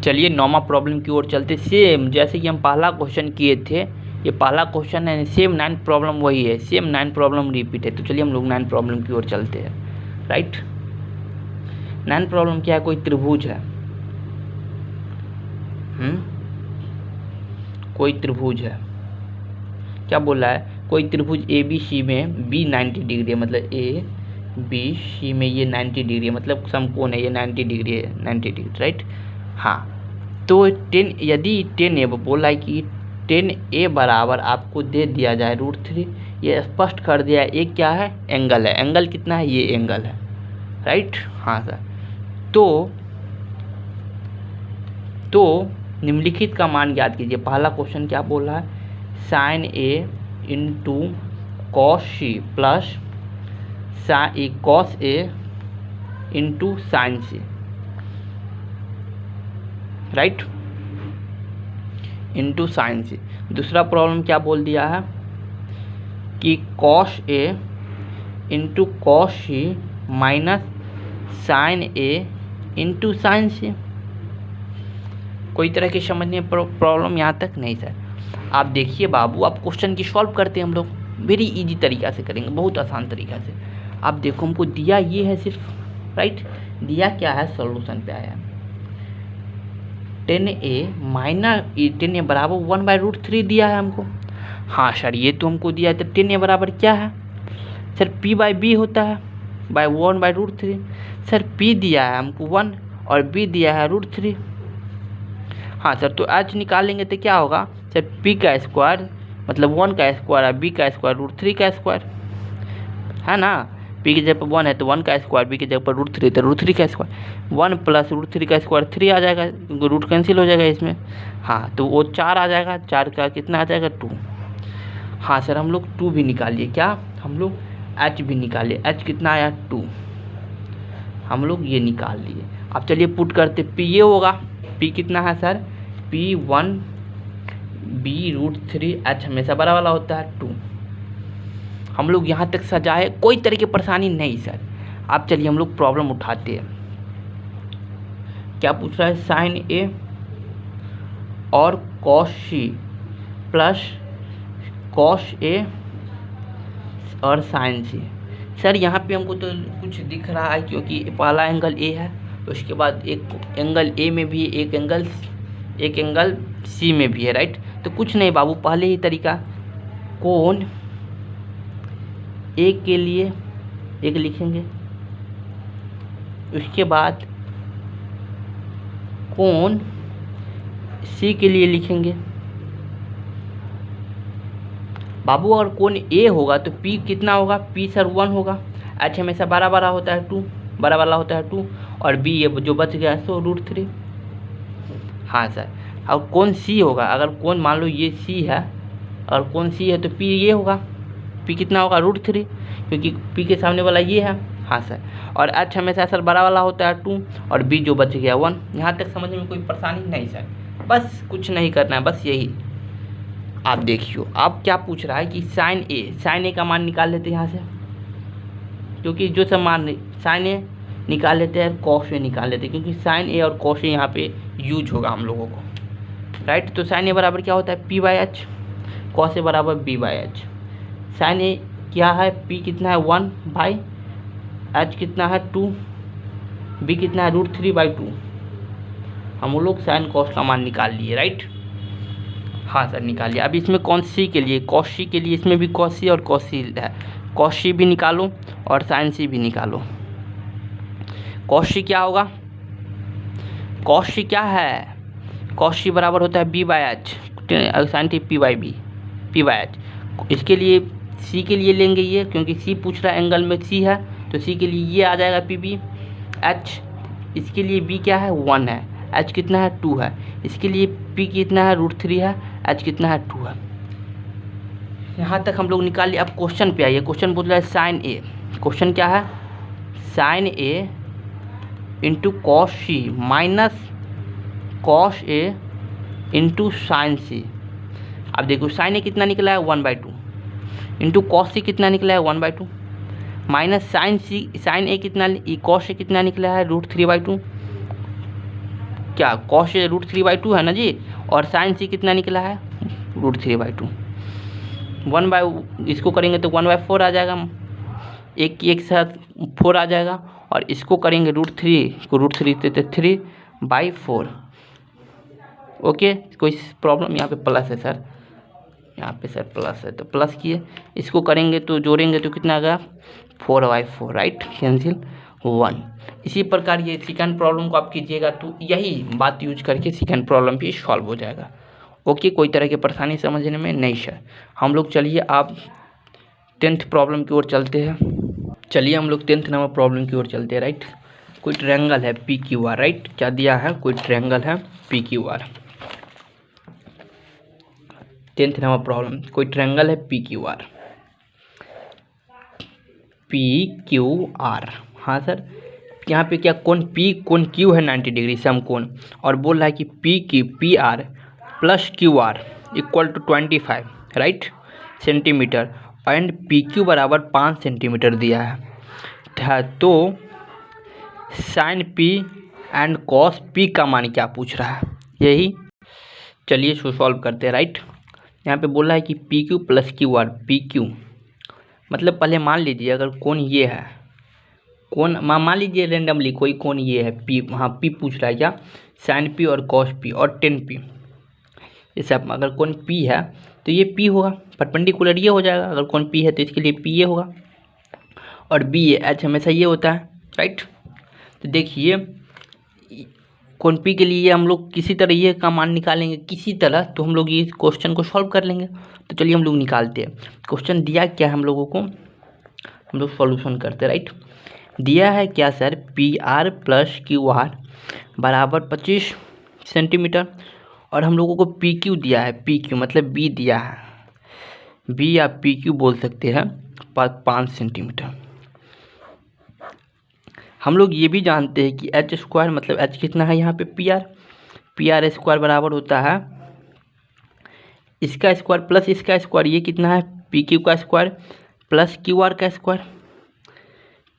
S1: चलिए 9वां प्रॉब्लम की ओर चलते। सेम जैसे कि हम पहला क्वेश्चन किए थे ये पहला क्वेश्चन है, सेम 9 प्रॉब्लम वही है, सेम 9 प्रॉब्लम रिपीट है। तो चलिए हम लोग 9 प्रॉब्लम की ओर चलते हैं, राइट। 9 प्रॉब्लम क्या है, कोई त्रिभुज है, कोई त्रिभुज है, क्या बोल रहा है, कोई त्रिभुज ए बी सी में बी 90 डिग्री है, मतलब ए बी सी में ये 90 डिग्री है, मतलब समकोण है, ये 90 डिग्री है, 90 डिग्री, राइट। हाँ, तो 10 यदि 10 ए बोल रहा है कि 10 ए बराबर आपको दे दिया जाए √3, ये स्पष्ट कर दिया है, एक क्या है, एंगल है, एंगल कितना है, ये एंगल है, राइट। हाँ सर, तो निम्नलिखित का मान ज्ञात कीजिए। पहला क्वेश्चन क्या बोल रहा है, sine A into cos C plus cos A into sine C, right, into sine C. दूसरा प्रॉब्लम क्या बोल दिया है कि cos A into cos C minus sine A into sine C. कोई तरह की समझने प्रॉब्लम यहाँ तक नहीं सर। आप देखिए बाबू, आप क्वेश्चन की सॉल्व करते हैं हम लोग वेरी इजी तरीका से करेंगे, बहुत आसान तरीका से। आप देखो हमको दिया ये है सिर्फ, राइट, दिया क्या है, सॉल्यूशन पे आया 10a माइनस 10a बराबर 1/√3 दिया है हमको। हाँ सर, ये तो हमको दिया है, तो 10a बराबर क्या है सर, p/b होता है बाय 1/√3। सर p दिया है हमको 1 और b दिया है √3। हाँ सर, तो आज निकालेंगे तो क्या होगा सर, p का स्क्वायर मतलब 1 का स्क्वायर है, b का स्क्वायर √3 का स्क्वायर है ना। p की जगह पर 1 है तो 1 का स्क्वायर, b की जगह पर √3 तो √3 का स्क्वायर, 1 प्लस √3 का स्क्वायर 3 आ जाएगा, क्योंकि रूट कैंसिल हो जाएगा इसमें। हाँ, तो वो 4 आ जाएगा, 4 का कितना आ जाएगा 2। हाँ सर, हम लोग 2 भी निकालिए, क्या हम लोग h भी निकालिए, h कितना आया 2, हम लोग ये निकाल लिए। अब चलिए पुट करते, p ये होगा, p कितना है सर, p1 b√3, h हमेशा बड़ा वाला होता है 2। हम लोग यहाँ तक सजाए, कोई तरह की परेशानी नहीं सर। अब चलिए हम लोग प्रॉब्लम उठाते हैं। क्या पूछ रहा है, साइन ए और कॉस सी प्लस कॉस ए और साइन सी। सर यहाँ पे हमको तो कुछ दिख रहा है, क्योंकि पहला एंगल ए है, तो उसके बाद एक एंगल ए में भी एक एंगल सी में भी है, राइट। तो कुछ नहीं बाबू, पहले ही तरीका, कोण ए के लिए एक लिखेंगे, उसके बाद कोण सी के लिए लिखेंगे। बाबू अगर कोण ए होगा तो p कितना होगा, p सर 1 होगा, h हमेशा बड़ा बड़ा होता है 2, बड़ा वाला होता है 2, और b ये जो बच गया सो √3। हाँ सर, और कोण c होगा, अगर कोण मान लो ये c है, और कोण c है तो p ये होगा, p कितना होगा √3, क्योंकि p के सामने वाला ये है। हाँ सर, और h हमेशा सर बड़ा वाला होता है 2, और b जो बच गया 1। यहाँ तक समझ में कोई परेशानी नहीं सर, बस कुछ नहीं करना है, बस यही। आप देखियो, आप क्या पूछ रहा है कि साइन ए का मान निकाल लेते हैं यहाँ से, क्योंकि जो सब मान साइन ए निकाल लेते हैं, कॉस ए निकाल लेते हैं, क्योंकि साइन ए और कॉस ए यहाँ पे यूज होगा हम लोगों को, राइट। तो साइन ए बराबर क्या होता है, p/h, कॉस ए बराबर b/h। साइन ए क्या है, p कितना है 1/h कितना है 2, b कितना है √3/2। हम लोग साइन कॉस का मान निकाल लिए, राइट। हाँ सर, निकालिए। अब इसमें कौन सी के लिए, कॉस सी के लिए, इसमें भी कॉस सी और कॉस सी है, कॉस सी भी निकालो और साइन सी भी निकालो। कॉस सी क्या होगा, कॉस सी क्या है, कॉस सी बराबर होता है b/h, साइन टी p/h। इसके लिए सी के लिए लेंगे ये, क्योंकि सी पूछ रहा है एंगल में सी है, तो सी के लिए ये आ जाएगा p/h। इसके लिए b क्या है 1 है, h कितना है 2 है, इसके लिए p कितना है √3 है, h कितना है 2 है। यहाँ तक हम लोग निकाल लिए। अब क्वेश्चन पे आइए, क्वेश्चन पूछ रहा है साइन ए, क्वेश्चन क्या है, sine A into cos C minus cos A into sine सी। अब देखो साइन ए कितना निकला है 1/2, इंटू कॉस सी कितना निकला है 1/2, माइनस साइन ए कितना, कॉस ए कितना निकला है √3/2। क्या कॉस ए √3/2 है ना जी, और साइन सी कितना निकला है √3/2। 1/, इसको करेंगे तो 1/4 आ जाएगा, एक साथ 4 आ जाएगा, और इसको करेंगे √3 को √3 से 3/4। ओके, कोई प्रॉब्लम? यहाँ पे प्लस है सर, यहाँ पे सर प्लस है तो प्लस किए, इसको करेंगे तो जोड़ेंगे तो कितना आ गया 4/4, राइट, कैंसिल 1। इसी प्रकार ये सेकंड प्रॉब्लम को आप कीजिएगा तो यही बात यूज करके सेकंड प्रॉब्लम भी सॉल्व हो जाएगा। ओके, कोई तरह की परेशानी समझने में नहीं सर। हम लोग चलिए आप 10th प्रॉब्लम की ओर चलते हैं। चलिए हम लोग 10th नंबर प्रॉब्लम की ओर चलते हैं, राइट। कोई ट्रायंगल है PQR, राइट, क्या दिया है, कोई ट्रायंगल है PQR। 10th नंबर प्रॉब्लम, कोई ट्रायंगल है PQR। हाँ सर, यहाँ पे क्या कोण P कोण Q है 90 डिग्री समकोण, और बोल रहा है कि PR plus QR equal to 25, right, centimetre, and PQ बराबर 5 सेंटीमीटर दिया है। तो sine P and cos P का मान क्या पूछ रहा है, यही चलिए सॉल्व करते हैं, राइट। यहाँ पे बोला है कि PQ प्लस QR, PQ मतलब पहले मान लीजिए अगर कोण ये है, कोण मान लीजिए रेंडमली कोई कोण ये है P, हाँ P पूछ रहा है क्या, साइन P और कॉस P और टेन P, ये सब अगर कोण P है तो ये P होगा, परपेंडिकुलर ये हो जाएगा, अगर कोण P है तो इसके लिए P ये होगा, और B H हमेशा ये होता है, राइट। तो देखिए कोण P के लिए हम लोग किसी तरह ये का मान निकालेंगे किसी तरह, तो हम लोग ये क्वेश्चन को सॉल्व कर लेंगे। तो चलिए हम लोग निकालते हैं। क्वेश्चन दिया क्या है हम लोगों को, हम लोग सॉल्यूशन करते हैं, राइट। दिया है क्या सर, PR प्लस QR बराबर 25 सेंटीमीटर, और हम लोगों को PQ दिया है, PQ मतलब B दिया है, B या PQ बोल सकते हैं, 5 सेंटीमीटर। हम लोग ये भी जानते हैं कि H² मतलब H कितना है यहाँ पे PR स्क्वायर बराबर होता है इसका स्क्वायर प्लस इसका स्क्वायर, ये कितना है PQ का स्क्वायर प्लस QR का स्क्वायर।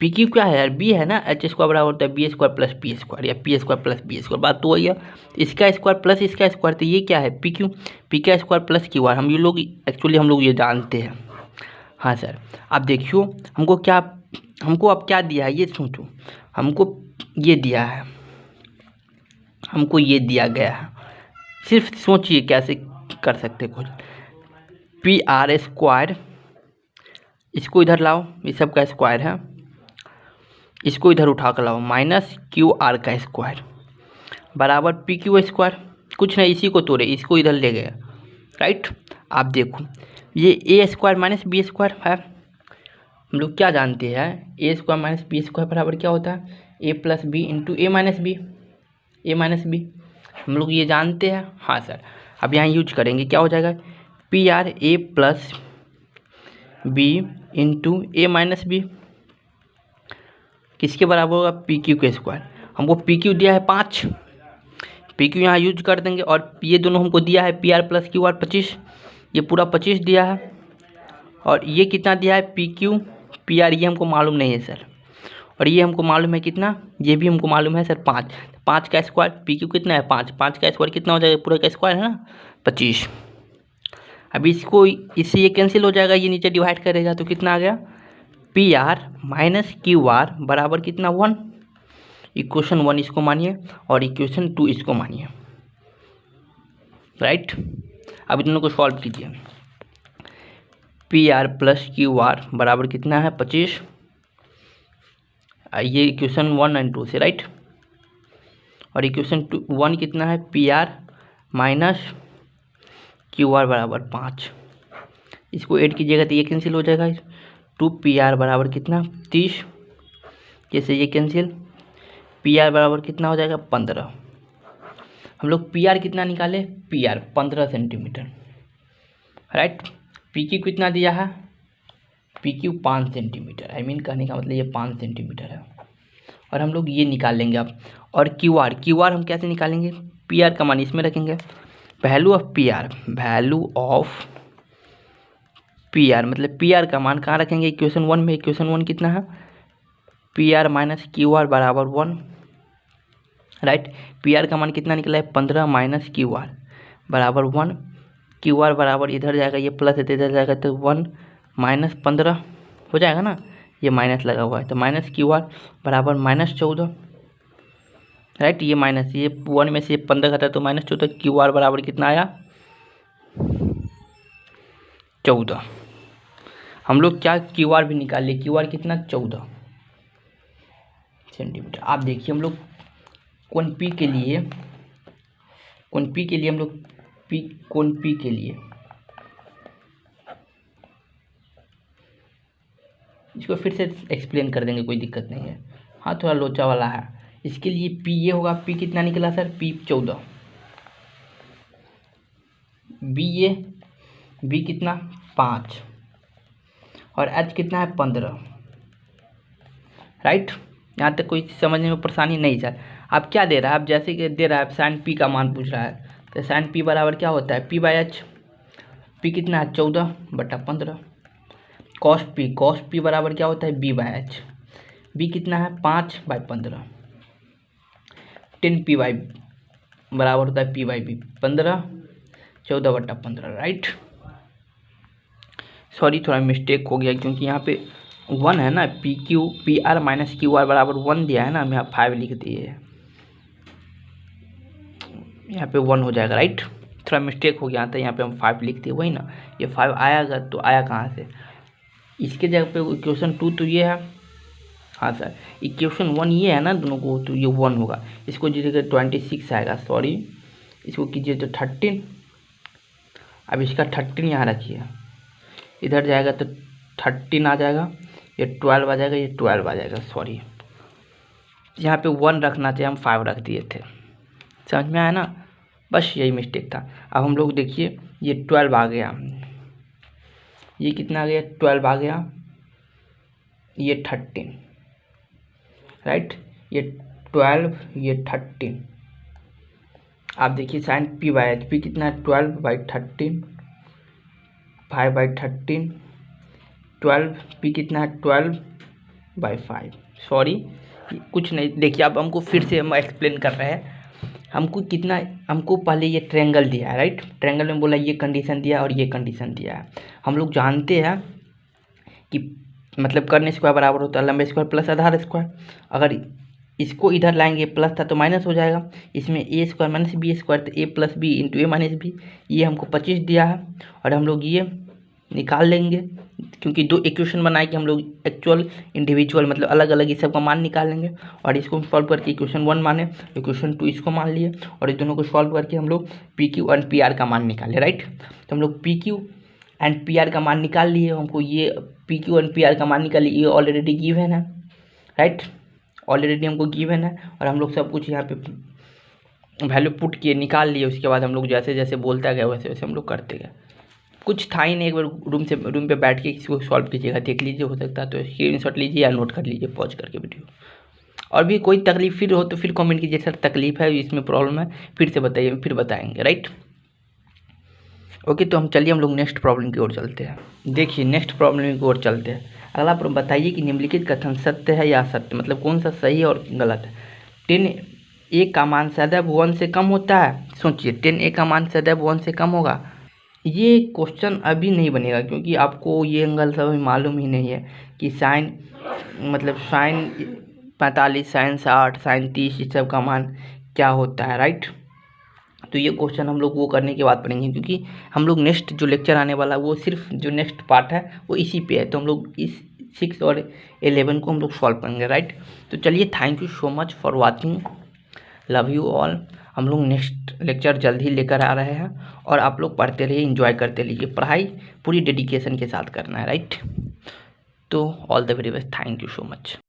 S1: PQ क्या है यार, B है ना, H² बराबर होता है B² प्लस P² या P² प्लस B², बात तो वही है। इसका स्क्वायर प्लस इसका स्क्वायर, तो ये क्या है PQ, P का स्क्वायर प्लस QR, हम ये लोग एक्चुअली हम लोग ये जानते हैं। हाँ सर, अब देखियो हमको अब क्या दिया है ये सोचो, हमको ये दिया है, हमको ये दिया गया है, सिर्फ सोचिए कैसे कर सकते कुछ। PR², इसको इधर लाओ, ये सब का स्क्वायर है, इसको इधर उठा कर लाओ, माइनस QR का स्क्वायर बराबर PQ², कुछ नहीं इसी को तोड़े, इसको इधर ले गए, राइट। आप देखो ये A² माइनस B² है, हम लोग क्या जानते हैं A² माइनस B² बराबर क्या होता है A plus B into A minus B, हम लोग ये जानते हैं। हाँ सर, अब यहाँ यूज करेंगे, क्या हो जाएगा PR A plus B into A minus B, किसके बराबर होगा PQ के स्क्वायर। हमको PQ दिया है 5, PQ यहाँ यूज कर देंगे, और ये दोनों हमको दिया है PR प्लस QR 25, ये पूरा 25 दिया है, और ये कितना दिया है PQ PR, ये हमको मालूम नहीं है सर, और ये हमको मालूम है कितना, ये भी हमको मालूम है सर 5 का स्क्वायर, PQ कितना है 5 का स्क्वायर कितना हो जाएगा, पूरा का स्क्वायर है ना 25। अब इसको इससे ये कैंसिल हो जाएगा, ये नीचे डिवाइड करेगा तो कितना आ गया PR माइनस QR बराबर कितना 1, इक्वेशन 1 इसको मानिए और इक्वेशन 2 इसको मानिए, राइट। अब दोनों को सॉल्व कीजिए, PR प्लस QR बराबर कितना है 25, ये इक्वेशन 1 एंड 2 से, राइट, और इक्वेशन 1 कितना है PR माइनस QR बराबर 5, इसको ऐड कीजिएगा तो ये कैंसिल हो जाएगा, 2PR बराबर कितना 30, जैसे ये कैंसिल, PR बराबर कितना हो जाएगा 15। हम लोग PR कितना निकाले, PR 15 सेंटीमीटर, राइट। PQ कितना दिया है, PQ 5 सेंटीमीटर, आई मीन कहने का मतलब ये 5 सेंटीमीटर है, और हम लोग ये निकाल लेंगे अब। और QR हम कैसे निकालेंगे, PR का मान इसमें रखेंगे, वैल्यू ऑफ PR मतलब PR का मान कहाँ रखेंगे, इक्वेशन 1 में। इक्वेशन 1 कितना है PR माइनस QR बराबर 1, राइट। PR का मान कितना निकला है 15 माइनस QR बराबर 1, क्यू आर बराबर इधर जाएगा, ये प्लस है तो इधर जाएगा, तो 1 माइनस 15 हो जाएगा ना, ये माइनस लगा हुआ है तो माइनस क्यू आर बराबर -14, राइट। ये माइनस, ये 1 में से 15 घटा तो -14, क्यू आर बराबर कितना आया 14। हम लोग क्या क्यू आर भी निकाल लिए, क्यू आर कितना 14 सेंटीमीटर। आप देखिए हम लोग कोण पी के लिए हम लोग कोण पी के लिए इसको फिर से एक्सप्लेन कर देंगे, कोई दिक्कत नहीं है। हाँ थोड़ा लोचा वाला है। इसके लिए पी ये होगा, पी कितना निकला सर, पी 14, बी कितना 5 और एच कितना है 15, राइट। यहाँ तक कोई समझने में परेशानी नहीं सर। अब क्या दे रहा है, अब जैसे कि दे रहा है साइन पी का मान पूछ रहा है, तो साइन पी बराबर क्या होता है पी बाई एच। पी कितना है 14/15। कॉस पी बराबर क्या होता है बी बाई एच। बी कितना है 5/15। 10 पी बाई बराबर होता है P by B 15, 14/15, right. Sorry थोड़ा मिस्टेक हो गया क्योंकि यहाँ पे 1 है ना, P R minus Q R बराबर 1 दिया है ना, हम यहाँ 5 लिख दिए, यहाँ पे 1 हो जाएगा, राइट। थोड़ा मिस्टेक हो गया था, यहाँ पे हम 5 लिख दिए, वही ना, ये 5 आएगा तो आया कहाँ से, इसके जगह पे इक्वेशन 2 तो ये है, हाँ सर इक्वेशन 1 ये है ना दोनों को, तो ये 1 होगा। इसको जगह 26 आएगा, सॉरी इसको कीजिए तो 13। अब इसका 13 यहाँ रखिए, इधर जाएगा तो 13 आ जाएगा, ये 12 आ जाएगा, ये 12 आ जाएगा, सॉरी यहाँ पे 1 रखना चाहिए, हम 5 रख दिए थे, समझ में आया ना, बस यही मिस्टेक था। अब हम लोग देखिए ये 12 आ गया, ये कितना आ गया 12 आ गया, ये 13, राइट, ये 12 ये 13। आप देखिए sine P by H, P कितना है 12/13, 5/13, 12 पी कितना है 12/5, सॉरी कुछ नहीं, देखिए अब हमको फिर से हम एक्सप्लेन कर रहे हैं। हमको पहले ये ट्रायंगल दिया है, राइट, ट्रायंगल में बोला ये कंडीशन दिया और ये कंडीशन दिया है। हम लोग जानते हैं कि मतलब कर्ण स्क्वायर बराबर होता है लंबे स्क्वायर प्लस आधार स्क्वायर। अगर इसको इधर लाएंगे प्लस था तो माइनस हो जाएगा, इसमें ए स्क्वायर माइनस बी स्क्वायर, तो ए प्लस बी इंटू ए माइनस बी, ये हमको 25 दिया है। और हम लोग ये निकाल लेंगे क्योंकि दो इक्वेशन बनाए कि हम लोग एक्चुअल इंडिविजुअल मतलब अलग अलग इस सब का मान निकाल लेंगे। और इसको सॉल्व करके इक्वेशन 1 माने, इक्वेशन 2 इसको मान लिए, और इस दोनों को सॉल्व करके हम लोग P Q and P R का मान निकाले, राइट। तो हम लोग P Q and P R का मान निकाल लिए, हमको ये P Q and P R का मान निकालिए, ये ऑलरेडी गिवन है, राइट, ऑलरेडी हमको गिवन है। और हम लोग सब कुछ यहाँ पे वैल्यू पुट किए निकाल लिए, उसके बाद हम लोग जैसे जैसे बोलता गया वैसे वैसे हम लोग करते गए। कुछ था ही नहीं, एक बार रूम पे बैठ के किसी को सॉल्व कीजिएगा, देख लीजिए, हो सकता है तो स्क्रीनशॉट लीजिए या नोट कर लीजिए पॉज करके वीडियो। और भी कोई तकलीफ फिर हो तो फिर कमेंट कीजिए, सर तकलीफ है इसमें प्रॉब्लम है फिर से बताइए, फिर बताएंगे, राइट। ओके, तो हम चलिए हम लोग नेक्स्ट प्रॉब्लम की ओर चलते हैं। देखिए नेक्स्ट प्रॉब्लम की ओर चलते हैं। अगला प्रॉब्लम बताइए कि निम्नलिखित कथन सत्य है या असत्य, मतलब कौन सा सही और गलत है। 10a का मान सदैव 1 से कम होता है। सोचिए 10a का मान सदैव 1 से कम होगा। ये क्वेश्चन अभी नहीं बनेगा क्योंकि आपको ये एंगल सब मालूम ही नहीं है कि साइन मतलब साइन 45, साइन 60, साइन 30 इस सब का मान क्या होता है, राइट। तो ये क्वेश्चन हम लोग वो करने के बाद पढ़ेंगे क्योंकि हम लोग नेक्स्ट जो लेक्चर आने वाला है वो सिर्फ जो नेक्स्ट पार्ट है वो इसी पे है, तो हम लोग इस 6 और 11 को हम लोग सॉल्व करेंगे, राइट। तो चलिए thank you so much for watching, love you all. हम लोग नेक्स्ट लेक्चर जल्द ही लेकर आ रहे हैं और आप लोग पढ़ते रहिए, एंजॉय करते रहिए, पढ़ाई पूरी डेडिकेशन के साथ करना है, राइट। तो all the very best, thank you so much.